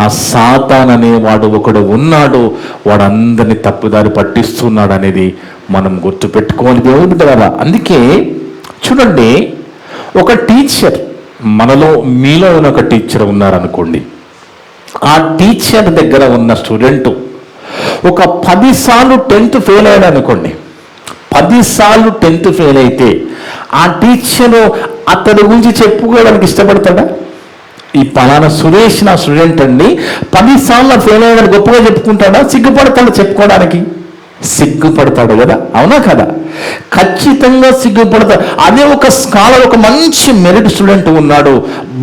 ఆ సాతాన్ అనేవాడు ఒకడు ఉన్నాడు, వాడందరినీ తప్పుదారి పట్టిస్తున్నాడు అనేది మనం గుర్తుపెట్టుకోవాలి దేవుని బిడ్డలారా. అందుకే చూడండి, ఒక టీచర్ మీలో ఉన్న ఒక టీచర్ ఉన్నారనుకోండి. ఆ టీచర్ దగ్గర ఉన్న స్టూడెంట్ ఒక 10 సార్లు 10th ఫెయిల్ అయ్యాడు అనుకోండి. 10 సార్లు 10th ఫెయిల్ అయితే ఆ టీచరు అతడి గురించి చెప్పుకోవడానికి ఇష్టపడతాడా? ఈ పలానా సురేష్ నా స్టూడెంట్ అండి, 10 సార్లు ఫెయిల్ అయ్యాడని గొప్పగా చెప్పుకుంటాడా? సిగ్గుపడతాడు చెప్పుకోవడానికి? సిగ్గుపడతాడు కదా, అవునా కదా? ఖచ్చితంగా సిగ్గుపడతాడు. అదే ఒక స్కాలర్, ఒక మంచి మెరిట్ స్టూడెంట్ ఉన్నాడు,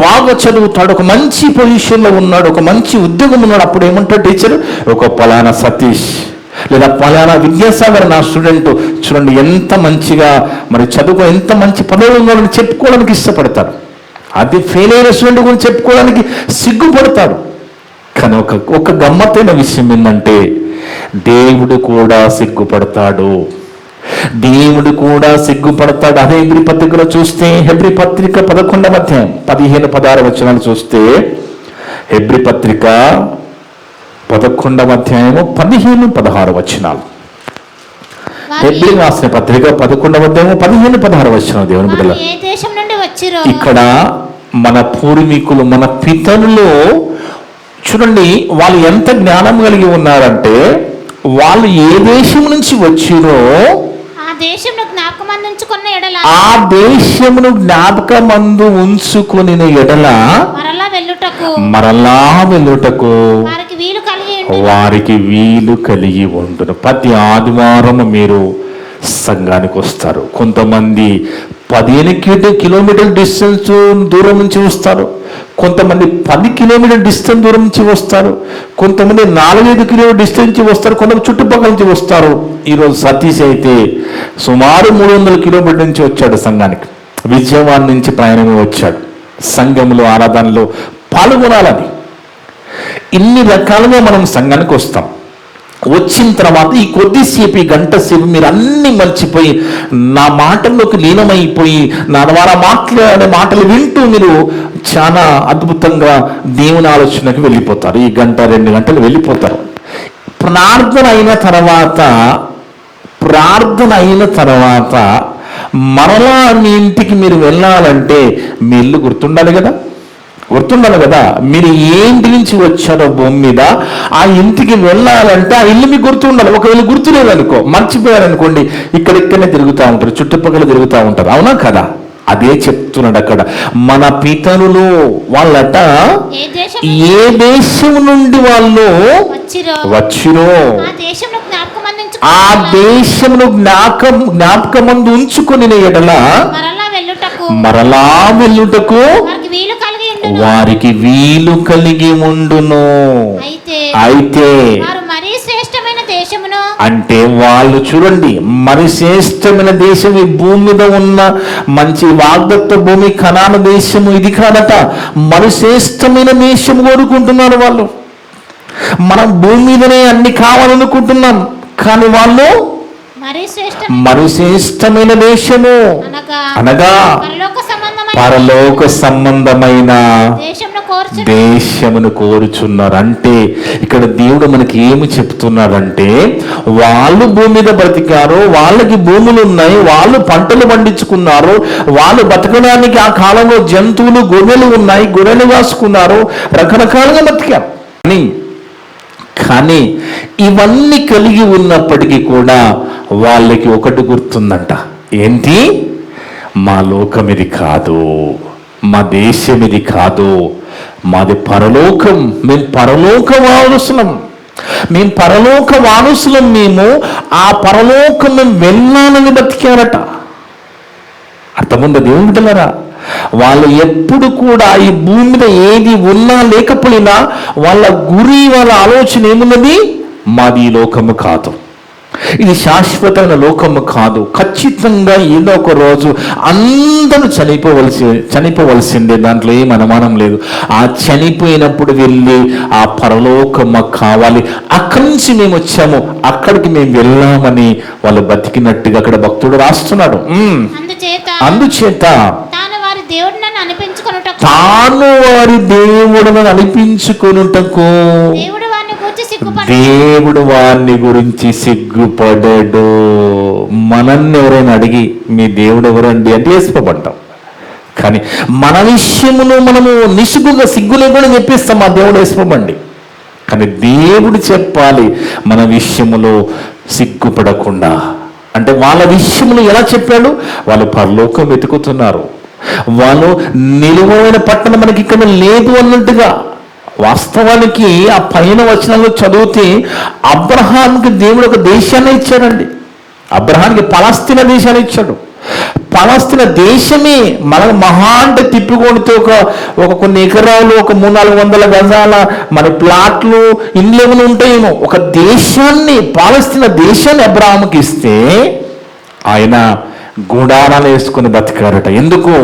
బాగా చదువుతాడు, ఒక మంచి పొజిషన్లో ఉన్నాడు, ఒక మంచి ఉద్యోగం ఉన్నాడు, అప్పుడు ఏమంటాడు టీచర్? ఒక పలానా సతీష్ లేదా పలానా విద్యాసాగర్ నా స్టూడెంట్ చూడండి ఎంత మంచిగా మరి చదువుకో, ఎంత మంచి పదవులు ఉన్నాడని చెప్పుకోవడానికి ఇష్టపడతారు. అది ఫెయిల్ అయిన స్టూడెంట్ గురించి చెప్పుకోవడానికి సిగ్గుపడతాడు. కానీ ఒక గమ్మత్తైన విషయం ఏంటంటే దేవుడు కూడా సిగ్గుపడతాడు. దేవుడు కూడా సిగ్గుపడతాడు. అదే హెబ్రీ పత్రికలో చూస్తే, హెబ్రీ పత్రిక 11వ అధ్యాయం 15-16 వచనాలు చూస్తే, హెబ్రీ పత్రిక 11వ అధ్యాయము 15-16 వచనాలు. హెబ్రీ రాసిన పత్రిక 11వ అధ్యాయము 15-16 వచనాలు. దేవుని బిడ్డల, ఏ దేశం నుండి వచ్చిరో ఇక్కడ మన పూర్వీకులు, మన పితరులు చూడండి, వాళ్ళు ఎంత జ్ఞానం కలిగి ఉన్నారంటే, వాళ్ళు ఏ దేశం నుంచి వచ్చిరో ఆ దేశమును జ్ఞాపకమందుంచుకున్న ఎడల, ఆ దేశమును జ్ఞాపకమందు ఉంచుకుని ఎడల మరలా వెళ్ళుటకు వారికి వీలు కలిగి ఉండును. ప్రతి ఆదివారం మీరు సంఘానికి వస్తారు. కొంతమంది 15 కిలోమీటర్ డిస్టెన్స్ దూరం నుంచి వస్తారు, కొంతమంది 10 కిలోమీటర్ డిస్టెన్స్ దూరం నుంచి వస్తారు, కొంతమంది 4-5 కిలోమీటర్ డిస్టెన్స్ నుంచి వస్తారు, కొంతమంది చుట్టుపక్కల నుంచి వస్తారు. ఈరోజు సతీష్ అయితే సుమారు 300 కిలోమీటర్ నుంచి వచ్చాడు సంఘానికి. విజయవాడ నుంచి ప్రయాణమే వచ్చాడు సంఘంలో ఆరాధనలో పాల్గొనాలని. ఇన్ని రకాలుగా మనం సంఘానికి వస్తాం. వచ్చిన తర్వాత ఈ కొద్దిసేపు, ఈ గంట సేపు మీరు అన్ని మర్చిపోయి నా మాటల్లోకి లీనమైపోయి నా ద్వారా మాట్లాడే మాటలు వింటూ మీరు చాలా అద్భుతంగా దేవుని ఆలోచనకు వెళ్ళిపోతారు. ఈ 1-2 గంటలు వెళ్ళిపోతారు. ప్రార్థన అయిన తర్వాత మరలా మీ ఇంటికి మీరు వెళ్ళాలంటే మీ ఇల్లు గుర్తుండాలి కదా. మీరు ఏ ఇంటి నుంచి వచ్చారో భూమి మీద, ఆ ఇంటికి వెళ్ళాలంటే ఆ ఇల్లు మీకు గుర్తుండాలి. ఒకవేళ గుర్తులేదనుకో, మర్చిపోయారనుకోండి, ఇక్కడిక్కడనే తిరుగుతూ ఉంటారు, చుట్టుపక్కల తిరుగుతూ ఉంటారు, అవునా కదా? అదే చెప్తున్నాడు అక్కడ. మన పితరులు వాళ్ళట ఏ దేశం నుండి వాళ్ళు వచ్చిరో ఆ దేశమును జ్ఞాపకమందు ఉంచుకొని ఎడల మరలా వెళ్ళుటకు వారికి వీలు కలిగి ఉండును. అయితే అంటే వాళ్ళు చూడండి, మరి శ్రేష్టమైన దేశం ఈ భూమి మీద ఉన్న మంచి వాగ్దత్త భూమి కనాను దేశము ఇది కాదట, మరి శ్రేష్టమైన దేశం కోరుకుంటున్నారు వాళ్ళు. మనం భూమి మీదనే అన్ని కావాలనుకుంటున్నాం, కానీ వాళ్ళు మరి శ్రేష్టమైన దేశము అనగా పరలోక సంబంధమైన దేశమును కోరుచున్నారు. అంటే ఇక్కడ దేవుడు మనకి ఏమి చెప్తున్నాడంటే, వాళ్ళు భూమి మీద బ్రతికారు, వాళ్ళకి భూములు ఉన్నాయి, వాళ్ళు పంటలు పండించుకున్నారు, వాళ్ళు బతకడానికి ఆ కాలంలో జంతువులు గొర్రెలు ఉన్నాయి, గొర్రెలు కాసుకున్నారు, రకరకాలుగా బతికారు. కానీ ఇవన్నీ కలిగి ఉన్నప్పటికీ కూడా వాళ్ళకి ఒకటి గుర్తుందంట. ఏంటి? మా లోకం ఇది కాదు, మా దేశం ఇది కాదు, మాది పరలోకం. మేము పరలోక వారసులం. మేము ఆ పరలోకం మేము వెళ్ళాలని బతికారట. అర్థముందా దేవుని బిడ్డలారా? వాళ్ళు ఎప్పుడు కూడా ఈ భూమి మీద ఏది ఉన్నా లేకపోయినా వాళ్ళ గురి, వాళ్ళ ఆలోచన ఏమున్నది? మాది ఈ లోకము కాదు, ఇది శాశ్వతమైన లోకము కాదు. ఖచ్చితంగా ఏదో ఒక రోజు అందరూ చనిపోవలసిందే, దాంట్లో ఏం అనుమానం లేదు. ఆ చనిపోయినప్పుడు వెళ్ళి ఆ పరలోకము కావాలి, అక్కడి నుంచి మేము వచ్చాము, అక్కడికి మేము వెళ్ళామని వాళ్ళు బతికినట్టుగా అక్కడ భక్తుడు రాస్తున్నాడు. అందుచేత తాను వారి దేవుడును అనిపించుకొనుటకు దేవుడు వారిని గురించి సిగ్గుపడాడు. మనల్ని ఎవరైనా అడిగి మీ దేవుడు ఎవరండి అంటే వేసుకోబడ్డాం, కానీ మన విషయమును మనము నిసుగుగా సిగ్గు లేకుండా చెప్పేస్తాం మా దేవుడు వేసుకోమండి. కానీ దేవుడు చెప్పాలి మన విషయములో సిగ్గుపడకుండా. అంటే వాళ్ళ విషయములు ఎలా చెప్పాడు? వాళ్ళు పరలోకం వెతుకుతున్నారు, వాళ్ళు నిలువైన పట్టణం మనకి ఇక్కడ లేదు అన్నట్టుగా. వాస్తవానికి ఆ పైన వచనంలో చదివితే అబ్రహాంకి దేవుడు ఒక దేశాన్ని ఇచ్చాడండి. అబ్రహాంకి పలస్తీనా దేశాన్ని ఇచ్చాడు. పలస్తీనా దేశమే మన మహా అంటే తిప్పికొడితే ఒక కొన్ని ఎకరాలు, ఒక 300-400 గజాల మన ప్లాట్లు, ఇండ్లు ఉంటాయేమో. ఒక దేశాన్ని, పాలస్తీనా దేశాన్ని అబ్రహాముకి ఇస్తే ఆయన గుడారాలు వేసుకొని బతికారట. ఎందుకు?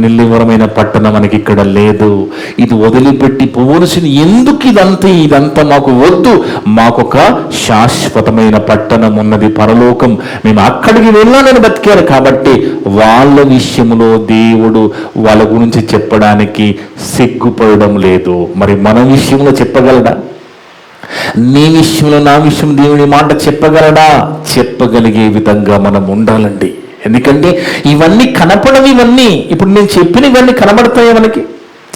నిలివరమైన పట్టణం మనకి ఇక్కడ లేదు, ఇది వదిలిపెట్టి పోవలసింది. ఎందుకు ఇదంతా మాకు వద్దు, మాకొక శాశ్వతమైన పట్టణం ఉన్నది, పరలోకం, మేము అక్కడికి వెళ్ళాలని బతికారు. కాబట్టి వాళ్ళ విషయంలో దేవుడు వాళ్ళ గురించి చెప్పడానికి సిగ్గుపడడం లేదు. మరి మన విషయంలో చెప్పగలడా? నీ విషయంలో, నా విషయం దేవుని మాట చెప్పగలడా? చెప్పగలిగే విధంగా మనం ఉండాలండి. ఎందుకంటే ఇవన్నీ కనపడవు. ఇవన్నీ ఇప్పుడు నేను చెప్పిన ఇవన్నీ కనబడతాయి మనకి,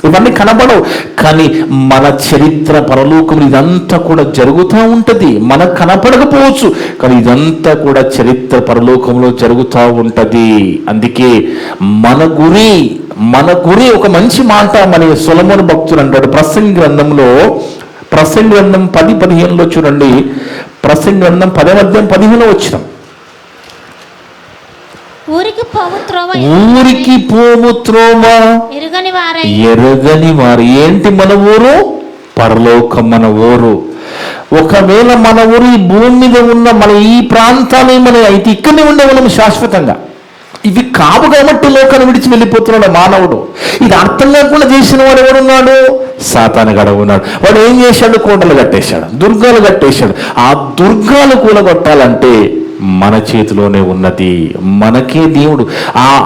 ఇవన్నీ కనబడవు. కానీ మన చరిత్ర పరలోకంలో ఇదంతా కూడా జరుగుతూ ఉంటుంది. మనకు కనపడకపోవచ్చు, కానీ ఇదంతా కూడా చరిత్ర పరలోకంలో జరుగుతూ ఉంటుంది. అందుకే మన గురి ఒక మంచి మాట మన సొలొమోను భక్తుడు అంటాడు ప్రసంగి గ్రంథంలో. ప్రసంగి గ్రంథం 10:15 చూడండి. ప్రసంగి గ్రంథం 10:15 వచ్చిన ఊరికి పోవు త్రోవ ఎరుగని వారు. ఏంటి మన ఊరు? పరలోకం మన ఊరు. ఒకవేళ మన ఊరు ఈ భూమి మీద ఉన్న మన ఈ ప్రాంతాలు మన అయితే ఇక్కడనే ఉండేవాళ్ళం శాశ్వతంగా. ఇవి కావు కాబట్టి లోకాన్ని విడిచి వెళ్ళిపోతున్నాడు మానవుడు. ఇది అర్థం లేకుండా చేసిన వాడు ఎవడున్నాడు? సాతానుగాడు ఉన్నాడు. వాడు ఏం చేశాడు? కోటలు కట్టేశాడు, దుర్గాలు కట్టేశాడు. ఆ దుర్గాలు కూలగొట్టాలంటే మన చేతిలోనే ఉన్నది. మనకే దేవుడు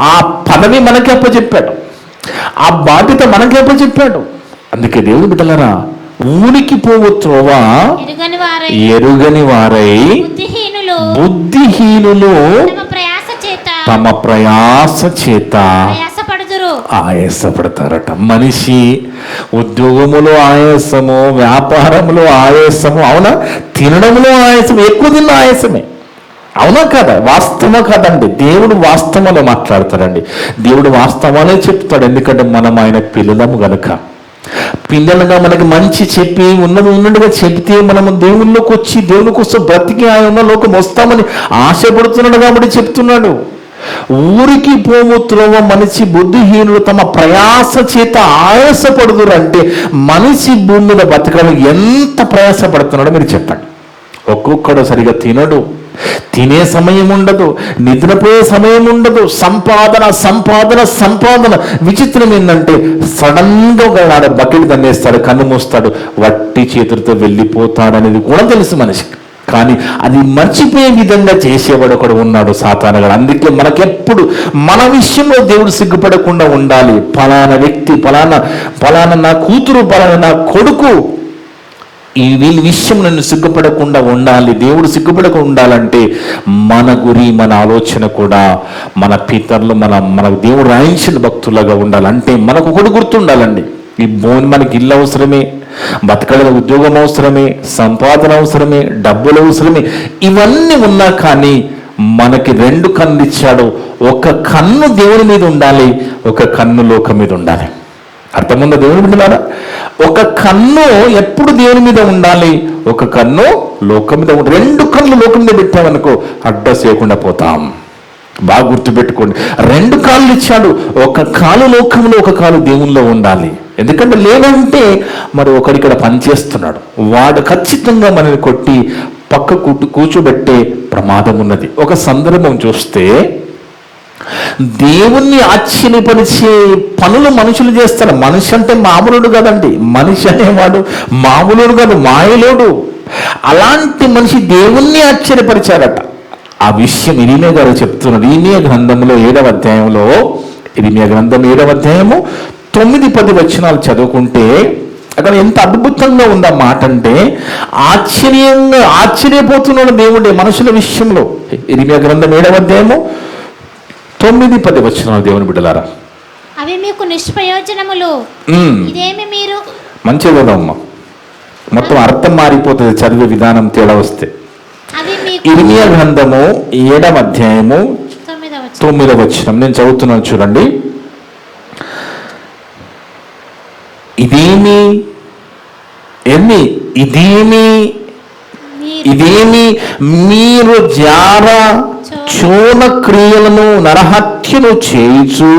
ఆ పదవి మనకే అప్పచెప్పాడు, ఆ బాధ్యత మనకే అప్పచెప్పాడు. అందుకే దేవుడు బిడ్డలారా, ఊరికి పోవు త్రోవ ఎరుగని వారై బుద్ధిహీనులు తమ ప్రయాస చేత ఆయాసపడతారట. మనిషి ఉద్యోగములో ఆయాసము, వ్యాపారములో ఆయాసము, అవునా? తినడంలో ఆయాసం, ఎక్కువ తిన్న ఆయాసమే, అవునా కదా? వాస్తవం కాదండి. దేవుడు వాస్తవంలో మాట్లాడతాడండి. దేవుడు వాస్తవాలే చెప్తాడు. ఎందుకంటే మనం ఆయన పిల్లలము గనుక. పిల్లలుగా మనకి మంచి చెప్పి ఉన్నట్టుగా చెబితే మనము దేవుళ్ళలోకి వచ్చి దేవుని కోసం బ్రతికి ఆయన లోకం వస్తామని ఆశపడుతున్నాడు కాబట్టి చెప్తున్నాడు. ఊరికి పోవు త్రోవ మనిషి బుద్ధిహీనులు తమ ప్రయాస చేత ఆయాసపడుదురు. అంటే మనిషి భూమి మీద బతకడానికి ఎంత ప్రయాసపడుతున్నాడో మీరు చెప్పండి. ఒక్కొక్కడు సరిగా తినడు, తినే సమయం ఉండదు, నిద్రపోయే సమయం ఉండదు, సంపాదన. విచిత్రం ఏంటంటే సడన్గా ఒక బకెట్ దండేస్తాడు, కన్ను మూస్తాడు, వట్టి చేతులతో వెళ్ళిపోతాడనేది కూడా తెలుసు మనిషికి. కానీ అది మర్చిపోయే విధంగా చేసేవాడు ఒకడు ఉన్నాడు, సాతానుగాడు. అందుకే మనకెప్పుడు మన విషయంలో దేవుడు సిగ్గుపడకుండా ఉండాలి. ఫలానా వ్యక్తి, ఫలానా నా కూతురు, ఫలానా నా కొడుకు, వీళ్ళ విషయం నన్ను సిగ్గుపడకుండా ఉండాలి. దేవుడు సిగ్గుపడకుండా ఉండాలంటే మన మన ఆలోచన కూడా మన పితరులు, మన దేవుడు రాయించిన భక్తులుగా ఉండాలి. అంటే మనకు ఒకటి గుర్తుండాలండి, ఈ భూమి మనకి ఇల్లు అవసరమే, బతకడానికి ఉద్యోగం అవసరమే, సంపాదన అవసరమే, డబ్బులు అవసరమే. ఇవన్నీ ఉన్నా కానీ మనకి 2 కన్నులు ఇచ్చాడు. ఒక కన్ను దేవుని మీద ఉండాలి, ఒక కన్ను లోకం మీద ఉండాలి. అర్థముందా దేవుని బిడ్డలారా? ఒక కన్ను ఎప్పుడు దేవుని మీద ఉండాలి, ఒక కన్ను లోకం మీద ఉండాలి. 2 కన్నులు లోకం మీద పెట్టామనుకో అడ్రస్ చేయకుండా పోతాం. బాగా గుర్తుపెట్టుకోండి. 2 కాళ్ళు ఇచ్చాడు, ఒక కాలు లోకంలో, ఒక కాలు దేవునిలో ఉండాలి. ఎందుకంటే లేదంటే మరి ఒకడిక్కడ పనిచేస్తున్నాడు, వాడు ఖచ్చితంగా మనల్ని కొట్టి పక్క కూర్చోబెట్టే ప్రమాదం ఉన్నది. ఒక సందర్భం చూస్తే దేవుణ్ణి ఆశ్చర్యపరిచే పనులు మనుషులు చేస్తారు. మనిషి అంటే మామూలుడు కదండి, మనిషి అనేవాడు మామూలుడు కాదు, మాయలోడు. అలాంటి మనిషి దేవుణ్ణి ఆశ్చర్యపరిచారట. ఆ విషయం ఇరిమియా గారు చెప్తున్నారు. ఇరిమియా గ్రంథంలో 7వ అధ్యాయంలో, ఇరిమియా గ్రంథం 7వ అధ్యాయము 9-10 వచనాలు చదువుకుంటే అక్కడ ఎంత అద్భుతంగా ఉందా మాట అంటే, ఆశ్చర్యపోతున్నాడు దేవుడే మనుషుల విషయంలో. ఇరిమియా గ్రంథం 7వ అధ్యాయము 9-10 వచనాలు దేవుని బిడ్డలారా. అవి మీకు నిష్ప్రయోజనములు. ఇదేమి మీరు మంచిగా చదవమ్మా, మొత్తం అర్థం మారిపోతుంది చదివే విధానం తేడా వస్తే. అవి మీకు ఇర్మియా గ్రంథము 7వ అధ్యాయము 9వ వచనం నేను చదువుతున్నాను చూడండి. ఇదేమి మీరు జార చోన క్రియలను నరహత్యను చేయుచు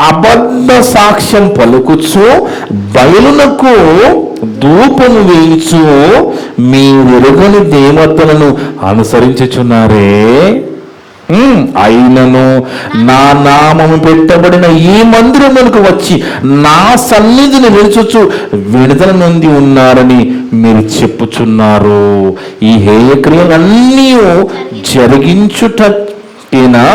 అబద్ధ సాక్ష్యం పలుకుచు బయలునకు ధూపము వేయుచు మీరెరుగని దేవతలను అనుసరించుచున్నారే. అయినను నా నామము పెట్టబడిన ఈ మందిరములకు వచ్చి నా సన్నిధిని నిలుచుచు విడుదల నొంది ఉన్నారని మీరు చెప్పుచున్నారు. ఈ హేయక్రియలన్నీ జరిగించుటేనా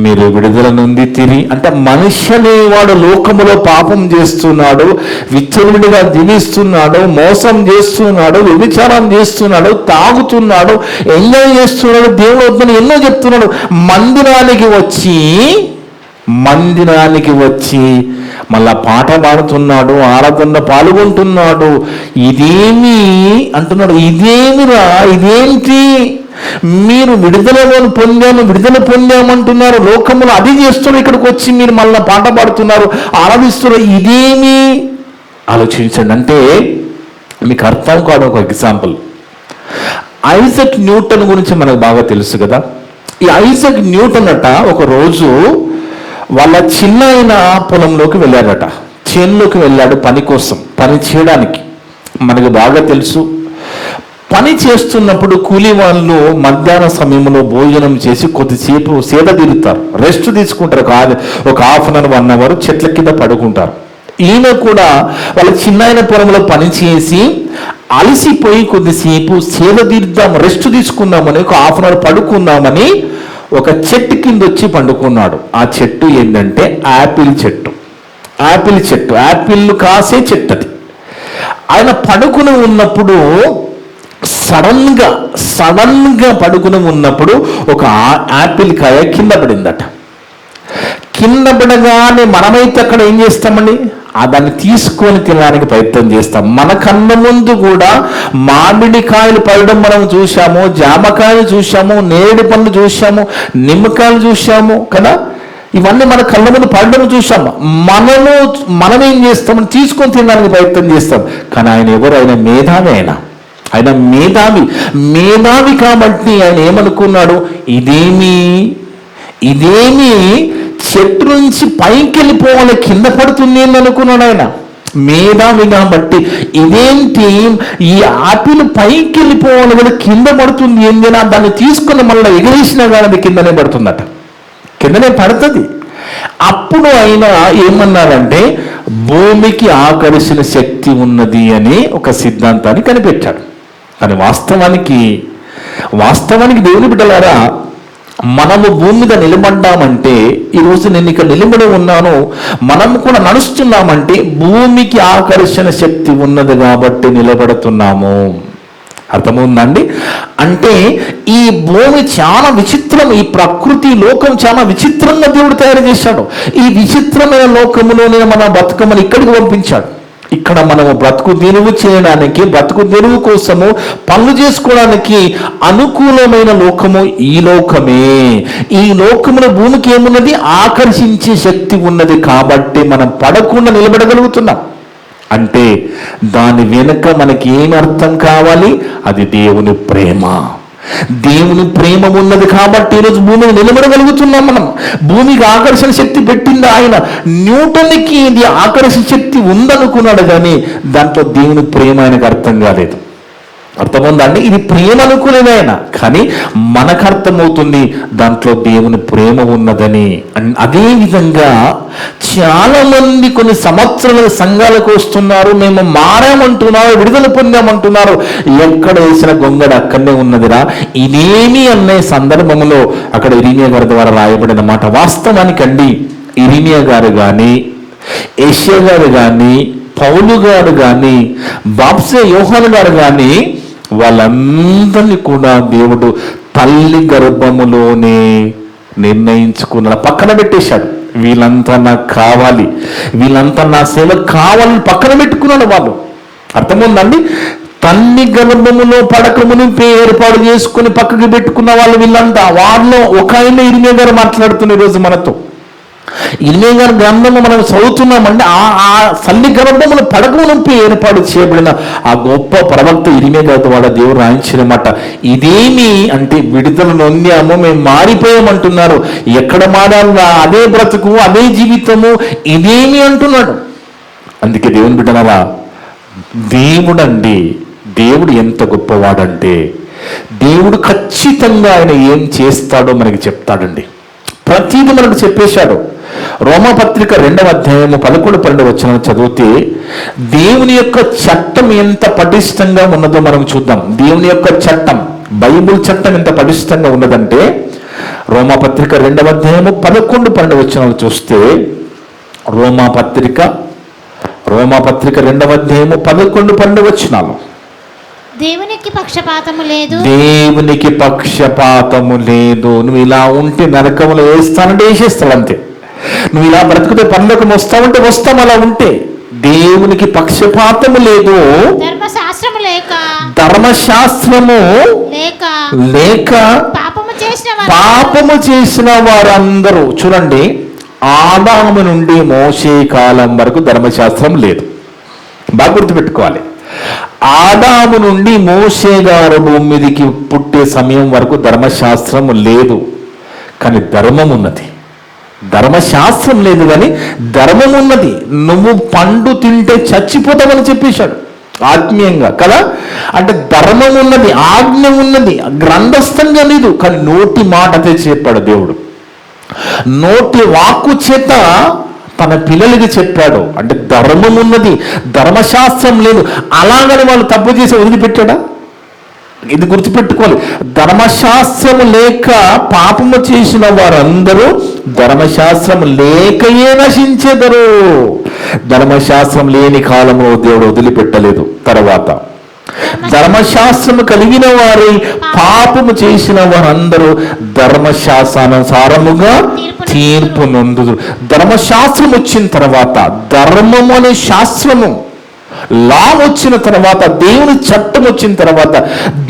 మీరు విడుదల నుండి తిరిగి, అంటే మనిషి అనేవాడు లోకములో పాపం చేస్తున్నాడు, విచ్చలవిడిగా జీవిస్తున్నాడు, మోసం చేస్తున్నాడు, వ్యభిచారం చేస్తున్నాడు, తాగుతున్నాడు, ఎంజాయ్ చేస్తున్నాడు, దేవుడు వద్దని ఎన్నో చెప్తున్నాడు. మందిరానికి వచ్చి మళ్ళా పాట పాడుతున్నాడు, ఆరాధనలో పాల్గొంటున్నాడు. ఇదేమి అంటున్నాడు, ఇదేమిరా, ఇదేంటి మీరు విడుదల పొందామంటున్నారు, లోకములు అది చేస్తున్నారు, ఇక్కడికి వచ్చి మీరు మళ్ళీ పాట పాడుతున్నారు, ఆరాధిస్తున్నారు, ఇదేమి ఆలోచించండి. అంటే మీకు అర్థం కాదు. ఒక ఎగ్జాంపుల్, ఐజక్ న్యూటన్ గురించి మనకు బాగా తెలుసు కదా. ఈ ఐజక్ న్యూటన్ అట ఒక రోజు వాళ్ళ చిన్న పొలంలోకి వెళ్ళాడట, చేనులోకి వెళ్ళాడు పని కోసం, పని చేయడానికి. మనకు బాగా తెలుసు, పని చేస్తున్నప్పుడు కూలీ వాళ్ళు మధ్యాహ్న సమయంలో భోజనం చేసి కొద్దిసేపు సేద తీరుతారు, రెస్ట్ తీసుకుంటారు. కాదు, ఒక హాఫ్ అన్ అవర్ 1 అవర్ చెట్ల కింద పడుకుంటారు. ఈయన కూడా వాళ్ళ చిన్న పొలంలో పని చేసి అలసిపోయి కొద్దిసేపు సేద తీరుద్దాం, రెస్ట్ తీసుకుందామని, ఒక హాఫ్ అన్ అవర్ పడుకుందామని ఒక చెట్టు కింద వచ్చి పండుకున్నాడు. ఆ చెట్టు ఏంటంటే యాపిల్ చెట్టు. యాపిల్ కాసే చెట్టు అది. ఆయన పడుకుని ఉన్నప్పుడు సడన్ గా పడుకుని ఉన్నప్పుడు ఒక యాపిల్ కాయ కింద పడిందట. కింద పడగానే మనమైతే అక్కడ ఏం చేస్తామండి, దాన్ని తీసుకొని తినడానికి ప్రయత్నం చేస్తాం. మన కన్న ముందు కూడా మామిడికాయలు పడడం మనం చూసాము, జామకాయలు చూసాము, నేరేడు పండ్లు చూసాము, నిమ్మకాయలు చూసాము కదా. ఇవన్నీ మన కళ్ళ ముందు పడడం చూసాము. మనం ఏం చేస్తాం, తీసుకొని తినడానికి ప్రయత్నం చేస్తాం. కానీ ఆయన ఎవరు, ఆయన మేధావి. ఆయన మేధావి కాబట్టి ఆయన ఏమనుకున్నాడు, ఇదేమి చెట్టు నుంచి పైకి వెళ్ళిపోవాలి, కింద పడుతుంది అని అనుకున్నాడు. ఆయన మేధావి కాబట్టి ఇదేంటి, ఈ ఆపిల్ పైకి వెళ్ళిపోవాలి కదా, కింద పడుతుంది ఏంది, దాన్ని తీసుకుని మళ్ళీ ఎగిరేసినా కానీ అది కిందనే పడుతుందట, కిందనే పడుతుంది. అప్పుడు ఆయన ఏమన్నారంటే భూమికి ఆకర్షణ శక్తి ఉన్నది అని ఒక సిద్ధాంతాన్ని కనిపెట్టాడు. కానీ వాస్తవానికి దేవుని బిడ్డలారా, మనము భూమి మీద నిలబడ్డామంటే, ఈరోజు నేను ఇక్కడ నిలబడి ఉన్నాను, మనం కూడా నడుస్తున్నామంటే భూమికి ఆకర్షణ శక్తి ఉన్నది కాబట్టి నిలబడుతున్నాము. అర్థమవుందండి? అంటే ఈ భూమి చాలా విచిత్రం, ఈ ప్రకృతి లోకం చాలా విచిత్రంగా దేవుడు తయారు చేశాడు. ఈ విచిత్రమైన లోకములోనే మన బతుకమ్మని ఇక్కడికి పంపించాడు. ఇక్కడ మనము బ్రతుకు తెరువు చేయడానికి, బ్రతుకు తెరువు కోసము పనులు చేసుకోవడానికి అనుకూలమైన లోకము ఈ లోకమే. ఈ లోకములో భూమికి ఏమున్నది, ఆకర్షించే శక్తి ఉన్నది కాబట్టి మనం పడకుండా నిలబడగలుగుతున్నాం. అంటే దాని వెనుక మనకి ఏమి అర్థం కావాలి, అది దేవుని ప్రేమ. దేవుని ప్రేమ ఉన్నది కాబట్టి ఈరోజు భూమిని నిలబడగలుగుతున్నాం మనం. భూమికి ఆకర్షణ శక్తి పెట్టింది ఆయన. న్యూటన్కి ఇది ఆకర్షణ శక్తి ఉందనుకున్నాడు, కానీ దాంట్లో దేవుని ప్రేమ ఆయనకు అర్థం కాలేదు. అర్థమవుందండి? ఇది ప్రేమ అనుకునేది ఆయన, కానీ మనకు అర్థమవుతుంది దాంట్లో దేవుని ప్రేమ ఉన్నదని. అదే విధంగా చాలా మంది కొన్ని సంవత్సరాల సంఘాలకు వస్తున్నారు, మేము మారామంటున్నారు, విడుదల పొందామంటున్నారు. ఎక్కడ వేసిన గొంగడ అక్కడనే ఉన్నదిరా, ఇదేమి అనే సందర్భంలో అక్కడ ఇర్మియా గారి ద్వారా రాయబడిన మాట వాస్తవానికండి. ఇర్మియా గారు కానీ, యెషయా గారు కానీ, పౌలు గారు కానీ, బాప్తిస్మ యోహాను గారు కానీ, వాళ్ళందరినీ కూడా దేవుడు తల్లి గర్భములోనే నిర్ణయించుకున్నాడు, పక్కన పెట్టేశాడు. వీళ్ళంతా నాకు కావాలి, వీళ్ళంతా నా సేవ కావాలని పక్కన పెట్టుకున్నాడు వాళ్ళు. అర్థముందండి? తల్లి గర్భములో పడకమునిపై ఏర్పాటు చేసుకుని పక్కకి పెట్టుకున్న వాళ్ళు వీళ్ళంతా. వాళ్ళలో ఒక ఆయన ఇర్మియా గారు మాట్లాడుతున్న ఈరోజు మనతో. ఇర్మియా గారి గ్రంథము మనం చదువుతున్నామంటే ఆ తల్లి గర్భములు పడకమునిపై ఏర్పాటు చేయబడిన ఆ గొప్ప ప్రవక్త ఇర్మియా గారితో వాళ్ళ దేవుడు రాయించినమాట. ఇదేమి అంటే విడుదల నొందాము, మేము మారిపోయామంటున్నారు. ఎక్కడ మారాలా? అదే బ్రతుకు, అదే జీవితము, ఇదేమి అంటున్నాడు. అందుకే దేవుని బిడ్డలారా, దేవుడు ఎంత గొప్పవాడంటే దేవుడు ఖచ్చితంగా ఆయన ఏం చేస్తాడో మనకి చెప్తాడండి. ప్రతిదీ మనకు చెప్పేశాడు. రోమాపత్రిక 2వ అధ్యాయము 11-12 వచనం చదివితే దేవుని యొక్క చట్టం ఎంత పటిష్టంగా ఉన్నదో మనం చూద్దాం. దేవుని యొక్క చట్టం, బైబిల్ చట్టం ఎంత పటిష్టంగా ఉన్నదంటే రోమాపత్రిక 2వ అధ్యాయము 11-12 వచనాలు చూస్తే రోమాపత్రిక 2వ అధ్యాయము 11-12 వచనాలు. దేవునికి పక్షపాతము లేదు, దేవునికి పక్షపాతము లేదు. నువ్వు ఇలా ఉంటే నరకములో వేస్తానంటే వేసేస్తావు అంతే. నువ్వు ఇలా బ్రతుకుతే పరలోకం వస్తావంటే వస్తాం. అలా ఉంటే దేవునికి పక్షపాతము లేదు. ధర్మశాస్త్రము లేక పాపము చేసిన వారందరూ. చూడండి, ఆదాము నుండి మోషే కాలం వరకు ధర్మశాస్త్రం లేదు. బాగా గుర్తుపెట్టుకోవాలి. ఆదాము నుండి మోషే గారు భూమి మీదకి పుట్టే సమయం వరకు ధర్మశాస్త్రం లేదు, కానీ ధర్మం ఉన్నది. ధర్మశాస్త్రం లేదు కానీ ధర్మం ఉన్నది. నువ్వు పండు తింటే చచ్చిపోతావని చెప్పేశాడు ఆత్మీయంగా కదా. అంటే ధర్మం ఉన్నది, ఆజ్ఞ ఉన్నది, గ్రంథస్థంగా లేదు, కానీ నోటి మాటతే చెప్పాడు దేవుడు. నోటి వాక్కు చేత తన పిల్లలకి చెప్పాడు. అంటే ధర్మం ఉన్నది, ధర్మశాస్త్రం లేదు. అలాగని వాళ్ళు తప్పు చేసి వదిలిపెట్టాడా? ఇది గుర్తుపెట్టుకోవాలి. ధర్మశాస్త్రము లేక పాపము చేసిన వారందరూ ధర్మశాస్త్రం లేకయే నశించెదరు. ధర్మశాస్త్రం లేని కాలంలో దేవుడు వదిలిపెట్టలేదు. తర్వాత ధర్మశాస్త్రము కలిగిన వారి పాపము చేసిన వారందరూ ధర్మశాస్త్రానుసారముగా తీర్పు నొందుదురు. ధర్మశాస్త్రం వచ్చిన తర్వాత, ధర్మము అనే శాస్త్రము, లా వచ్చిన తర్వాత, దేవుని చట్టం వచ్చిన తర్వాత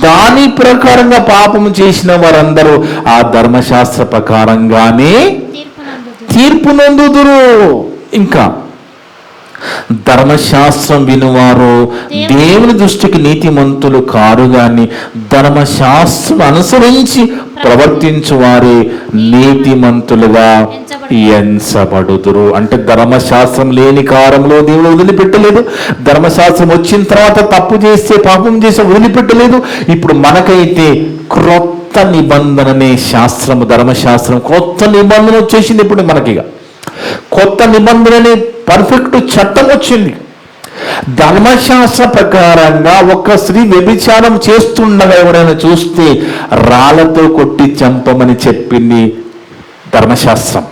దాని ప్రకారంగా పాపము చేసిన వారందరూ ఆ ధర్మశాస్త్ర ప్రకారంగానే తీర్పు నొందుదురు. ఇంకా ధర్మశాస్త్రం వినువారు దేవుని దృష్టికి నీతిమంతులు కారు గాని ధర్మశాస్త్రం అనుసరించి ప్రవర్తించు వారే నీతిమంతులుగా ఎంచబడుదురు. అంటే ధర్మశాస్త్రం లేని కాలంలో దేవుడు వదిలిపెట్టలేదు. ధర్మశాస్త్రం వచ్చిన తర్వాత తప్పు చేస్తే, పాపం చేస్తే వదిలిపెట్టలేదు. ఇప్పుడు మనకైతే క్రొత్త నిబంధననే శాస్త్రము, ధర్మశాస్త్రం కొత్త నిబంధన వచ్చేసింది. ఇప్పుడు మనకిగా కొత్త నిబంధనని పర్ఫెక్ట్ చట్టం వచ్చింది. ధర్మశాస్త్ర ప్రకారంగా ఒక స్త్రీ వ్యభిచారం చేస్తుండగా ఎవరైనా చూస్తే రాళ్లతో కొట్టి చంపమని చెప్పింది ధర్మశాస్త్రం.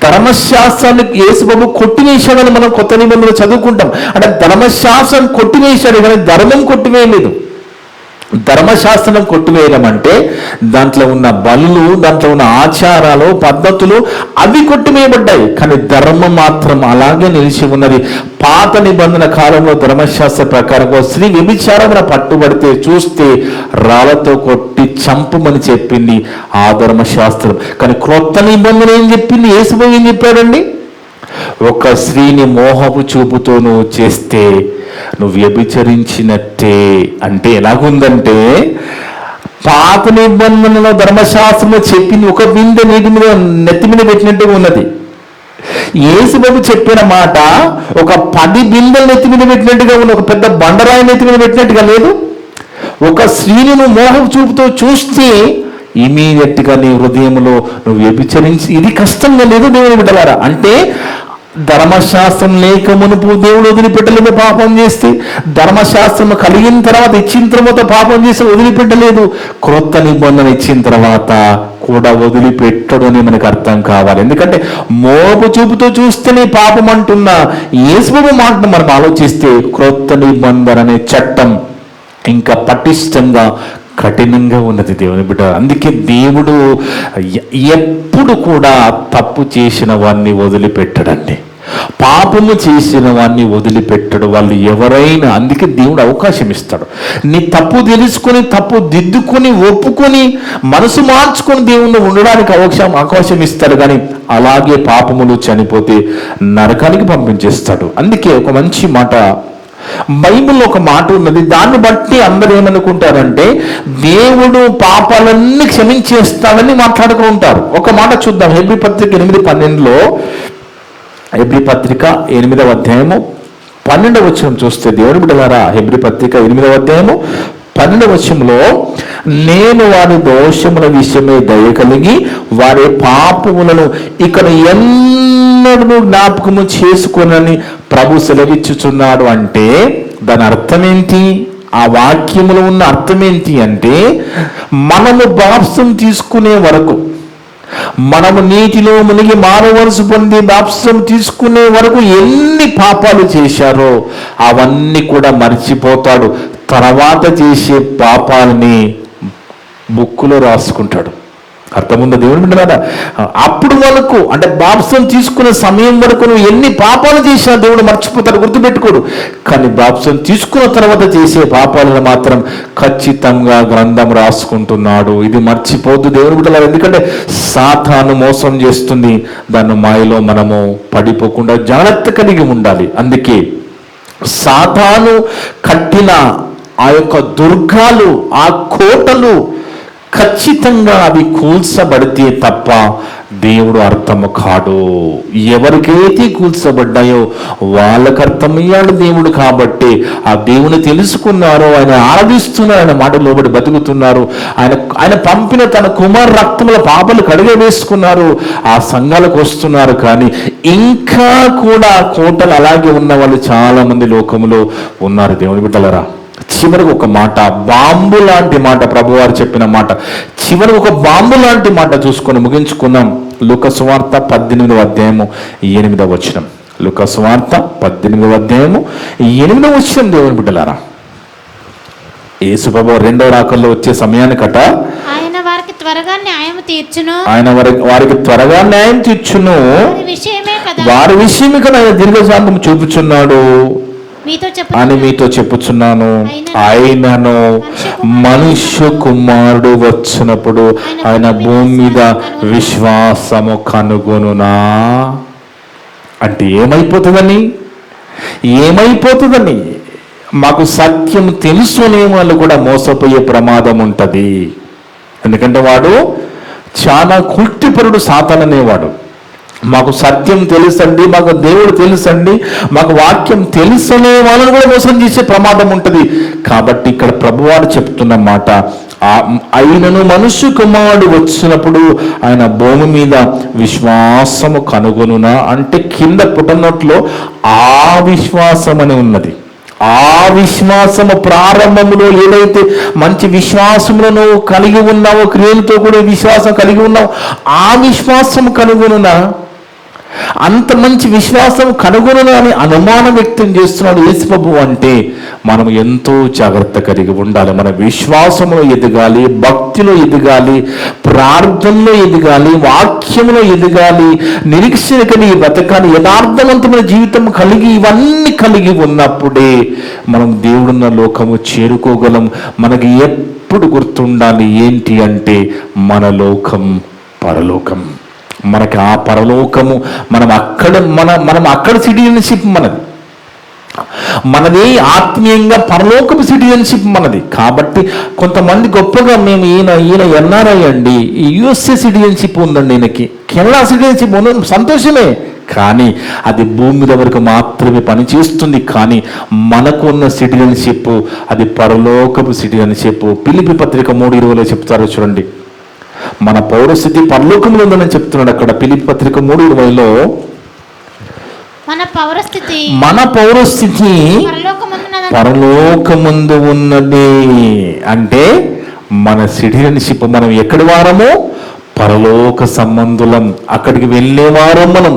ధర్మశాస్త్రాన్ని యేసుబాబు కొట్టివేశాడని మనం కొత్త నిబంధనలు చదువుకుంటాం. అంటే ధర్మశాస్త్రం కొట్టివేశాడు కానీ ధర్మం కొట్టివేయలేదు. ధర్మశాస్త్రం కొట్టివేయడం అంటే దాంట్లో ఉన్న బలులు, దాంట్లో ఉన్న ఆచారాలు, పద్ధతులు అవి కొట్టివేయబడ్డాయి, కానీ ధర్మం మాత్రం అలాగే నిలిచి ఉన్నది. పాత నిబంధన కాలంలో ధర్మశాస్త్ర ప్రకారంగా స్త్రీ వ్యభిచారమున పట్టుబడితే చూస్తే రాళ్లతో కొట్టి చంపమని చెప్పింది ఆ ధర్మశాస్త్రం. కానీ క్రొత్త నిబంధన ఏం చెప్పింది? యేసుబాబు ఏం చెప్పాడండి? ఒక స్త్రీని మోహపు చూపుతో నువ్వు చేస్తే నువ్వు వ్యభిచరించినట్టే. అంటే ఎలాగుందంటే పాత నిబంధనలో ధర్మశాస్త్రంలో చెప్పింది ఒక బిందె నీటి మీద నెత్తి మీద పెట్టినట్టుగా ఉన్నది. యేసుబాబు చెప్పిన మాట ఒక 10 బిందెలు నెత్తి మీద పెట్టినట్టుగా ఉంది, ఒక పెద్ద బండరాయి నెత్తి మీద పెట్టినట్టుగా లేదు. ఒక స్త్రీని నువ్వు మోహపు చూపుతో చూస్తే ఇమీడియట్ గా నీ హృదయంలో నువ్వు వ్యభిచరించి, ఇది కష్టంగా లేదు దేవుని బిడ్డలారా. అంటే ధర్మశాస్త్రం లేక మునుపు దేవుడు వదిలిపెట్టలేదు పాపం చేస్తే, ధర్మశాస్త్రం కలిగిన తర్వాత ఇచ్చిన తర్వాత పాపం చేసి వదిలిపెట్టలేదు. క్రొత్త నిబంధన ఇచ్చిన తర్వాత కూడా వదిలిపెట్టడు అని మనకు అర్థం కావాలి. ఎందుకంటే మోపు చూపుతో చూస్తేనే పాపం అంటున్న యేసుబాబు మాటను మనం ఆలోచిస్తే క్రొత్త నిబంధన అనే చట్టం ఇంకా పటిష్టంగా కఠినంగా ఉన్నది దేవుని బిడ్డ. అందుకే దేవుడు ఎప్పుడు కూడా తప్పు చేసిన వాడిని వదిలిపెట్టడండి, పాపము చేసిన వాడిని వదిలిపెట్టడు. వాళ్ళు ఎవరైనా, అందుకే దేవుడు అవకాశం ఇస్తాడు. నీ తప్పు తెలుసుకొని, తప్పు దిద్దుకొని, ఒప్పుకొని, మనసు మార్చుకొని దేవుణ్ణి ఉండడానికి అవకాశం ఇస్తాడు. కానీ అలాగే పాపములు చనిపోతే నరకానికి పంపించేస్తాడు. అందుకే ఒక మంచి మాట బైబిల్లో ఒక మాట ఉన్నది, దాన్ని బట్టి అందరూ ఏమనుకుంటారంటే దేవుడు పాపాలన్నీ క్షమించేస్తాడని మాట్లాడుతూ ఉంటారు. ఒక మాట చూద్దాం, హెబ్రీ పత్రిక 8:12లో, హెబ్రీ పత్రిక 8వ అధ్యాయము 12వ వచనం చూస్తే, దేవుని బిడ్డలారా, హెబ్రీ పత్రిక 8వ అధ్యాయము 12వ వచనంలో, నేను వారి దోషముల విషయమే దయ కలిగి వారి పాపములను ఇక్కడ ఎన్నడూ జ్ఞాపకము చేసుకొనని ప్రభు సెలవిచ్చుచున్నాడు. అంటే దాని అర్థం ఏంటి? ఆ వాక్యములో ఉన్న అర్థం ఏంటి అంటే, మనము బాప్సం తీసుకునే వరకు, మనము నీటిలో మునిగి మానవలసి పొంది బాప్సం తీసుకునే వరకు ఎన్ని పాపాలు చేశారో అవన్నీ కూడా మర్చిపోతాడు. తర్వాత చేసే పాపాలని బుక్కులో రాసుకుంటాడు. అర్థముందా దేవుని బిడ్డలారా? అప్పుడు వరకు, అంటే బాప్సం తీసుకునే సమయం వరకు నువ్వు ఎన్ని పాపాలు చేసినా దేవుడు మర్చిపోతాడు, గుర్తుపెట్టుకోడు. కానీ బాప్సం తీసుకున్న తర్వాత చేసే పాపాలను మాత్రం ఖచ్చితంగా గ్రంథం రాసుకుంటున్నాడు. ఇది మర్చిపోద్దు దేవుని బిడ్డలారా. ఎందుకంటే సాతాను మోసం చేస్తుంది, దాని మాయలో మనము పడిపోకుండా జాగ్రత్త కలిగి ఉండాలి. అందుకే సాతాను కట్టిన ఆ యొక్క దుర్గాలు, ఆ కోటలు ఖచ్చితంగా అవి కూల్చబడితే తప్ప దేవుడు అర్థము కాడు. ఎవరికైతే కూల్చబడ్డాయో వాళ్ళకు అర్థమయ్యాడు దేవుడు. కాబట్టి ఆ దేవుని తెలుసుకున్నారో, ఆయన ఆరాధిస్తున్నారు, ఆయన మాట లోబడి బతుకుతున్నారు, ఆయన పంపిన తన కుమార్ రక్తముల పాపలు కడిగ వేసుకున్నారు, ఆ సంఘాలకు వస్తున్నారు. కానీ ఇంకా కూడా కోటలు అలాగే ఉన్న వాళ్ళు చాలా మంది లోకములో ఉన్నారు. దేవుని బిడ్డలారా, చివరికి ఒక మాట, బాంబు లాంటి మాట, ప్రభువారు చెప్పిన మాట, చివరికి ఒక బాంబు లాంటి మాట చూసుకొని ముగించుకున్నాం. లూకా సువార్త 18వ అధ్యాయము 8వ వచనం. లూకా సువార్త 18వ అధ్యాయము 8వ వచనం. దేవుని బిడ్డలారా, యేసు ప్రభువు రెండవ రాకల్లో వచ్చే సమయానికట ఆయన వారికి త్వరగా న్యాయం తీర్చును, ఆయన వారికి త్వరగా న్యాయం తీర్చును, వారి విషయమే కదా ఆయన దీర్ఘశాంతం చూపుచున్నాడు అని మీతో చెప్పుచున్నాను. ఆయనను మనుష్య కుమారుడు వచ్చినప్పుడు ఆయన భూమి మీద విశ్వాసము కనుగొనునా. అంటే ఏమైపోతుందని మాకు సత్యం తెలుసు అనే వాళ్ళు కూడా మోసపోయే ప్రమాదం ఉంటుంది. ఎందుకంటే వాడు చాలా కుట్టిపరుడు, సాతాను అనేవాడు. మాకు సత్యం తెలుసండి, మాకు దేవుడు తెలుసండి, మాకు వాక్యం తెలుసనే వాళ్ళని కూడా మోసం చేసే ప్రమాదం ఉంటుంది. కాబట్టి ఇక్కడ ప్రభువారు చెప్తున్న మాట, ఆయనను మనుష్య కుమారుడు వచ్చినప్పుడు ఆయన భూమి మీద విశ్వాసము కనుగొనునా. అంటే కింద పుట్టనట్లో ఆ విశ్వాసం అని ఉన్నది. ఆ విశ్వాసము ప్రారంభంలో ఏదైతే మంచి విశ్వాసంలో నువ్వు కలిగి ఉన్నావో, క్రియలతో కూడా విశ్వాసం కలిగి ఉన్నావు, ఆ విశ్వాసం కనుగొనునా. అంత మంచి విశ్వాసం కనుగొనను అని అనుమానం వ్యక్తం చేస్తున్నాడు యేసుప్రభు. అంటే మనం ఎంతో జాగ్రత్త కలిగి ఉండాలి. మన విశ్వాసంలో ఎదగాలి, భక్తిలో ఎదగాలి, ప్రార్థనలో ఎదగాలి, వాక్యంలో ఎదగాలి, నిరీక్షణ కలిగి బతకాలి, యథార్థవంతమైన జీవితం కలిగి, ఇవన్నీ కలిగి ఉన్నప్పుడే మనం దేవుడున్న లోకము చేరుకోగలం. మనకి ఎప్పుడు గుర్తుండాలి ఏంటి అంటే, మన లోకం పరలోకం. మనకి ఆ పరలోకము, మనం అక్కడ సిటిజన్షిప్ మనది ఆత్మీయంగా పరలోకపు సిటిజన్షిప్ మనది. కాబట్టి కొంతమంది గొప్పగా మేము ఈయన ఎన్ఆర్ఐ అండి, యుఎస్ఏ సిటిజన్షిప్ ఉందండి, ఈయనకి కెనడా సిటిజన్షిప్ ఉంది, సంతోషమే. కానీ అది భూమి మీద వరకు మాత్రమే పనిచేస్తుంది. కానీ మనకు ఉన్న సిటిజన్షిప్ అది పరలోకపు సిటిజన్షిప్. ఫిలిప్పీ పత్రిక 3:20లో చెప్తారు చూడండి, మన పౌరస్థితి పరలోకంలో ఉందని చెప్తున్నాడు అక్కడ. ఫిలిప్పీ పత్రిక 3:20లో మన పౌరస్థితి పరలోకమందు ఉన్నది. అంటే మన సిటిజన్షిప్, మనం ఎక్కడి వారము? పరలోక సంబంధులం, అక్కడికి వెళ్ళేవారం మనం.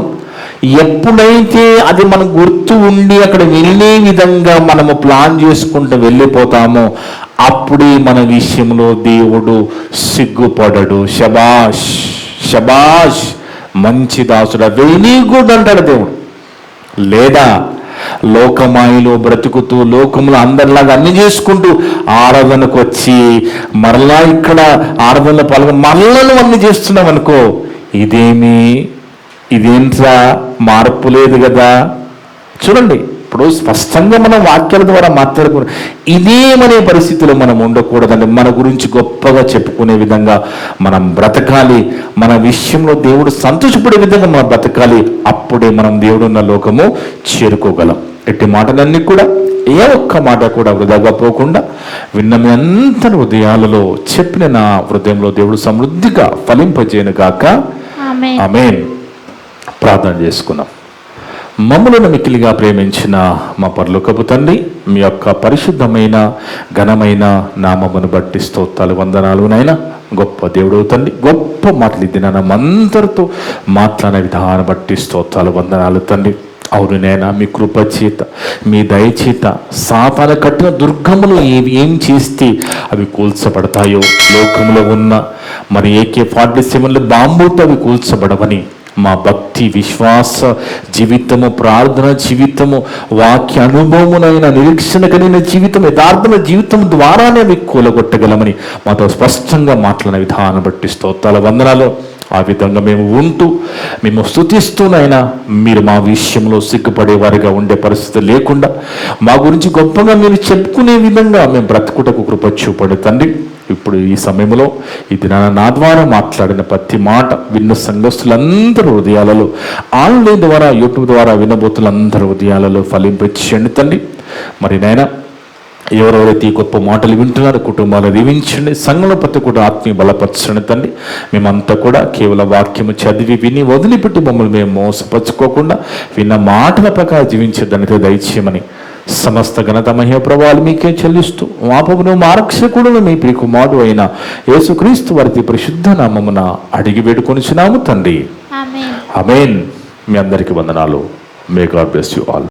ఎప్పుడైతే అది మనకు గుర్తు ఉండి అక్కడ వెళ్ళే విధంగా మనము ప్లాన్ చేసుకుంటూ వెళ్ళిపోతామో అప్పుడే మన విషయంలో దేవుడు సిగ్గుపడడు. శబాష్ శబాష్, మంచి దాసుడా, వెరీ గుడ్ అంటాడు దేవుడు. లేదా లోకమాయలో బ్రతుకుతూ లోకంలో అందరిలాగా అన్ని చేసుకుంటూ ఆరాధనకు వచ్చి మరలా ఇక్కడ ఆరాధనలో పాల్గొని మరలా అన్ని చేస్తున్నాం అనుకో, ఇదేంట్రా మార్పు లేదు కదా. చూడండి, ఇప్పుడు స్పష్టంగా మనం వాక్యాల ద్వారా మాట్లాడుకున్నాం. ఇదేమనే పరిస్థితిలో మనం ఉండకూడదండి. మన గురించి గొప్పగా చెప్పుకునే విధంగా మనం బ్రతకాలి. మన విషయంలో దేవుడు సంతోషపడే విధంగా మనం బ్రతకాలి. అప్పుడే మనం దేవుడున్న లోకము చేరుకోగలం. ఎట్టి మాటలన్నీ కూడా ఏ ఒక్క మాట కూడా వృధాగా పోకుండా విన్న మీ అందరి హృదయాలలో చెప్పిన నా హృదయంలో దేవుడు సమృద్ధిగా ఫలింపజేయను గాక. ఆమేన్. ప్రార్థన చేసుకున్నాం. మమ్మలను మిక్కిలిగా ప్రేమించిన మా పరలోకపు తండ్రి, మీ యొక్క పరిశుద్ధమైన ఘనమైన నామమును బట్టి స్తోత్రాలు, వందనాలు నాయన. గొప్ప దేవుడు తండ్రి, గొప్ప మాటలు ఇది అందరితో మాట్లాడే విధానం బట్టి స్తోత్రాలు, వందనాలు తండ్రి. అవును నైనా, మీ కృప చేత మీ దయచేత సాతాను కట్టిన దుర్గములు ఏం చేస్తే అవి కూల్చబడతాయో, లోకంలో ఉన్న మరి AK-47 బాంబుతో అవి కూల్చబడవని మా భక్తి విశ్వాస జీవితము, ప్రార్థన జీవితము, వాక్య అనుభవమునైన నిరీక్షణ కలిగిన జీవితం, యథార్థన జీవితం ద్వారానే అవి కూలగొట్టగలమని మాతో స్పష్టంగా మాట్లాడిన విధానం బట్టి స్తోత్రాల, వందనాలు. ఆ విధంగా మేము ఉంటూ మేము స్తుతిస్తూనైనా మీరు మా విషయంలో సిగ్గుపడేవారిగా ఉండే పరిస్థితి లేకుండా మా గురించి గొప్పగా మీరు చెప్పుకునే విధంగా మేము బ్రతుకుటకు కృప చూపడు తండ్రి. ఇప్పుడు ఈ సమయంలో ఇది నా ద్వారా మాట్లాడిన ప్రతి మాట విన్న సంఘస్థులందరూ హృదయాలలో, ఆన్లైన్ ద్వారా యూట్యూబ్ ద్వారా వినబోతులందరూ హృదయాలలో ఫలింపచేయండి తండ్రి. మరి నాయన, ఎవరెవరైతే ఈ గొప్ప మాటలు వింటున్నారో కుటుంబాలు దీవించండి, సంఘంలో ప్రతి కూడా ఆత్మీయ బలపరచండి తండ్రి. మేమంతా కూడా కేవలం వాక్యము చదివి విని వదిలిపెట్టి మమ్మల్ని మేము మోసపరుచుకోకుండా విన్న మాటల ప్రకారం జీవించేదానికి దయచేయమని సమస్త ఘనత మహిమ ప్రభావాలు మీకే చెల్లిస్తూ మా ప్రభువును మా రక్షకుడును మీ ప్రియ కుమారుడు అయిన యేసుక్రీస్తు వారి పరిశుద్ధ నామమున అడిగి వేడుకొనిచున్నాము తండ్రి. ఆమేన్. మీ అందరికీ వందనాలు. May God bless you all.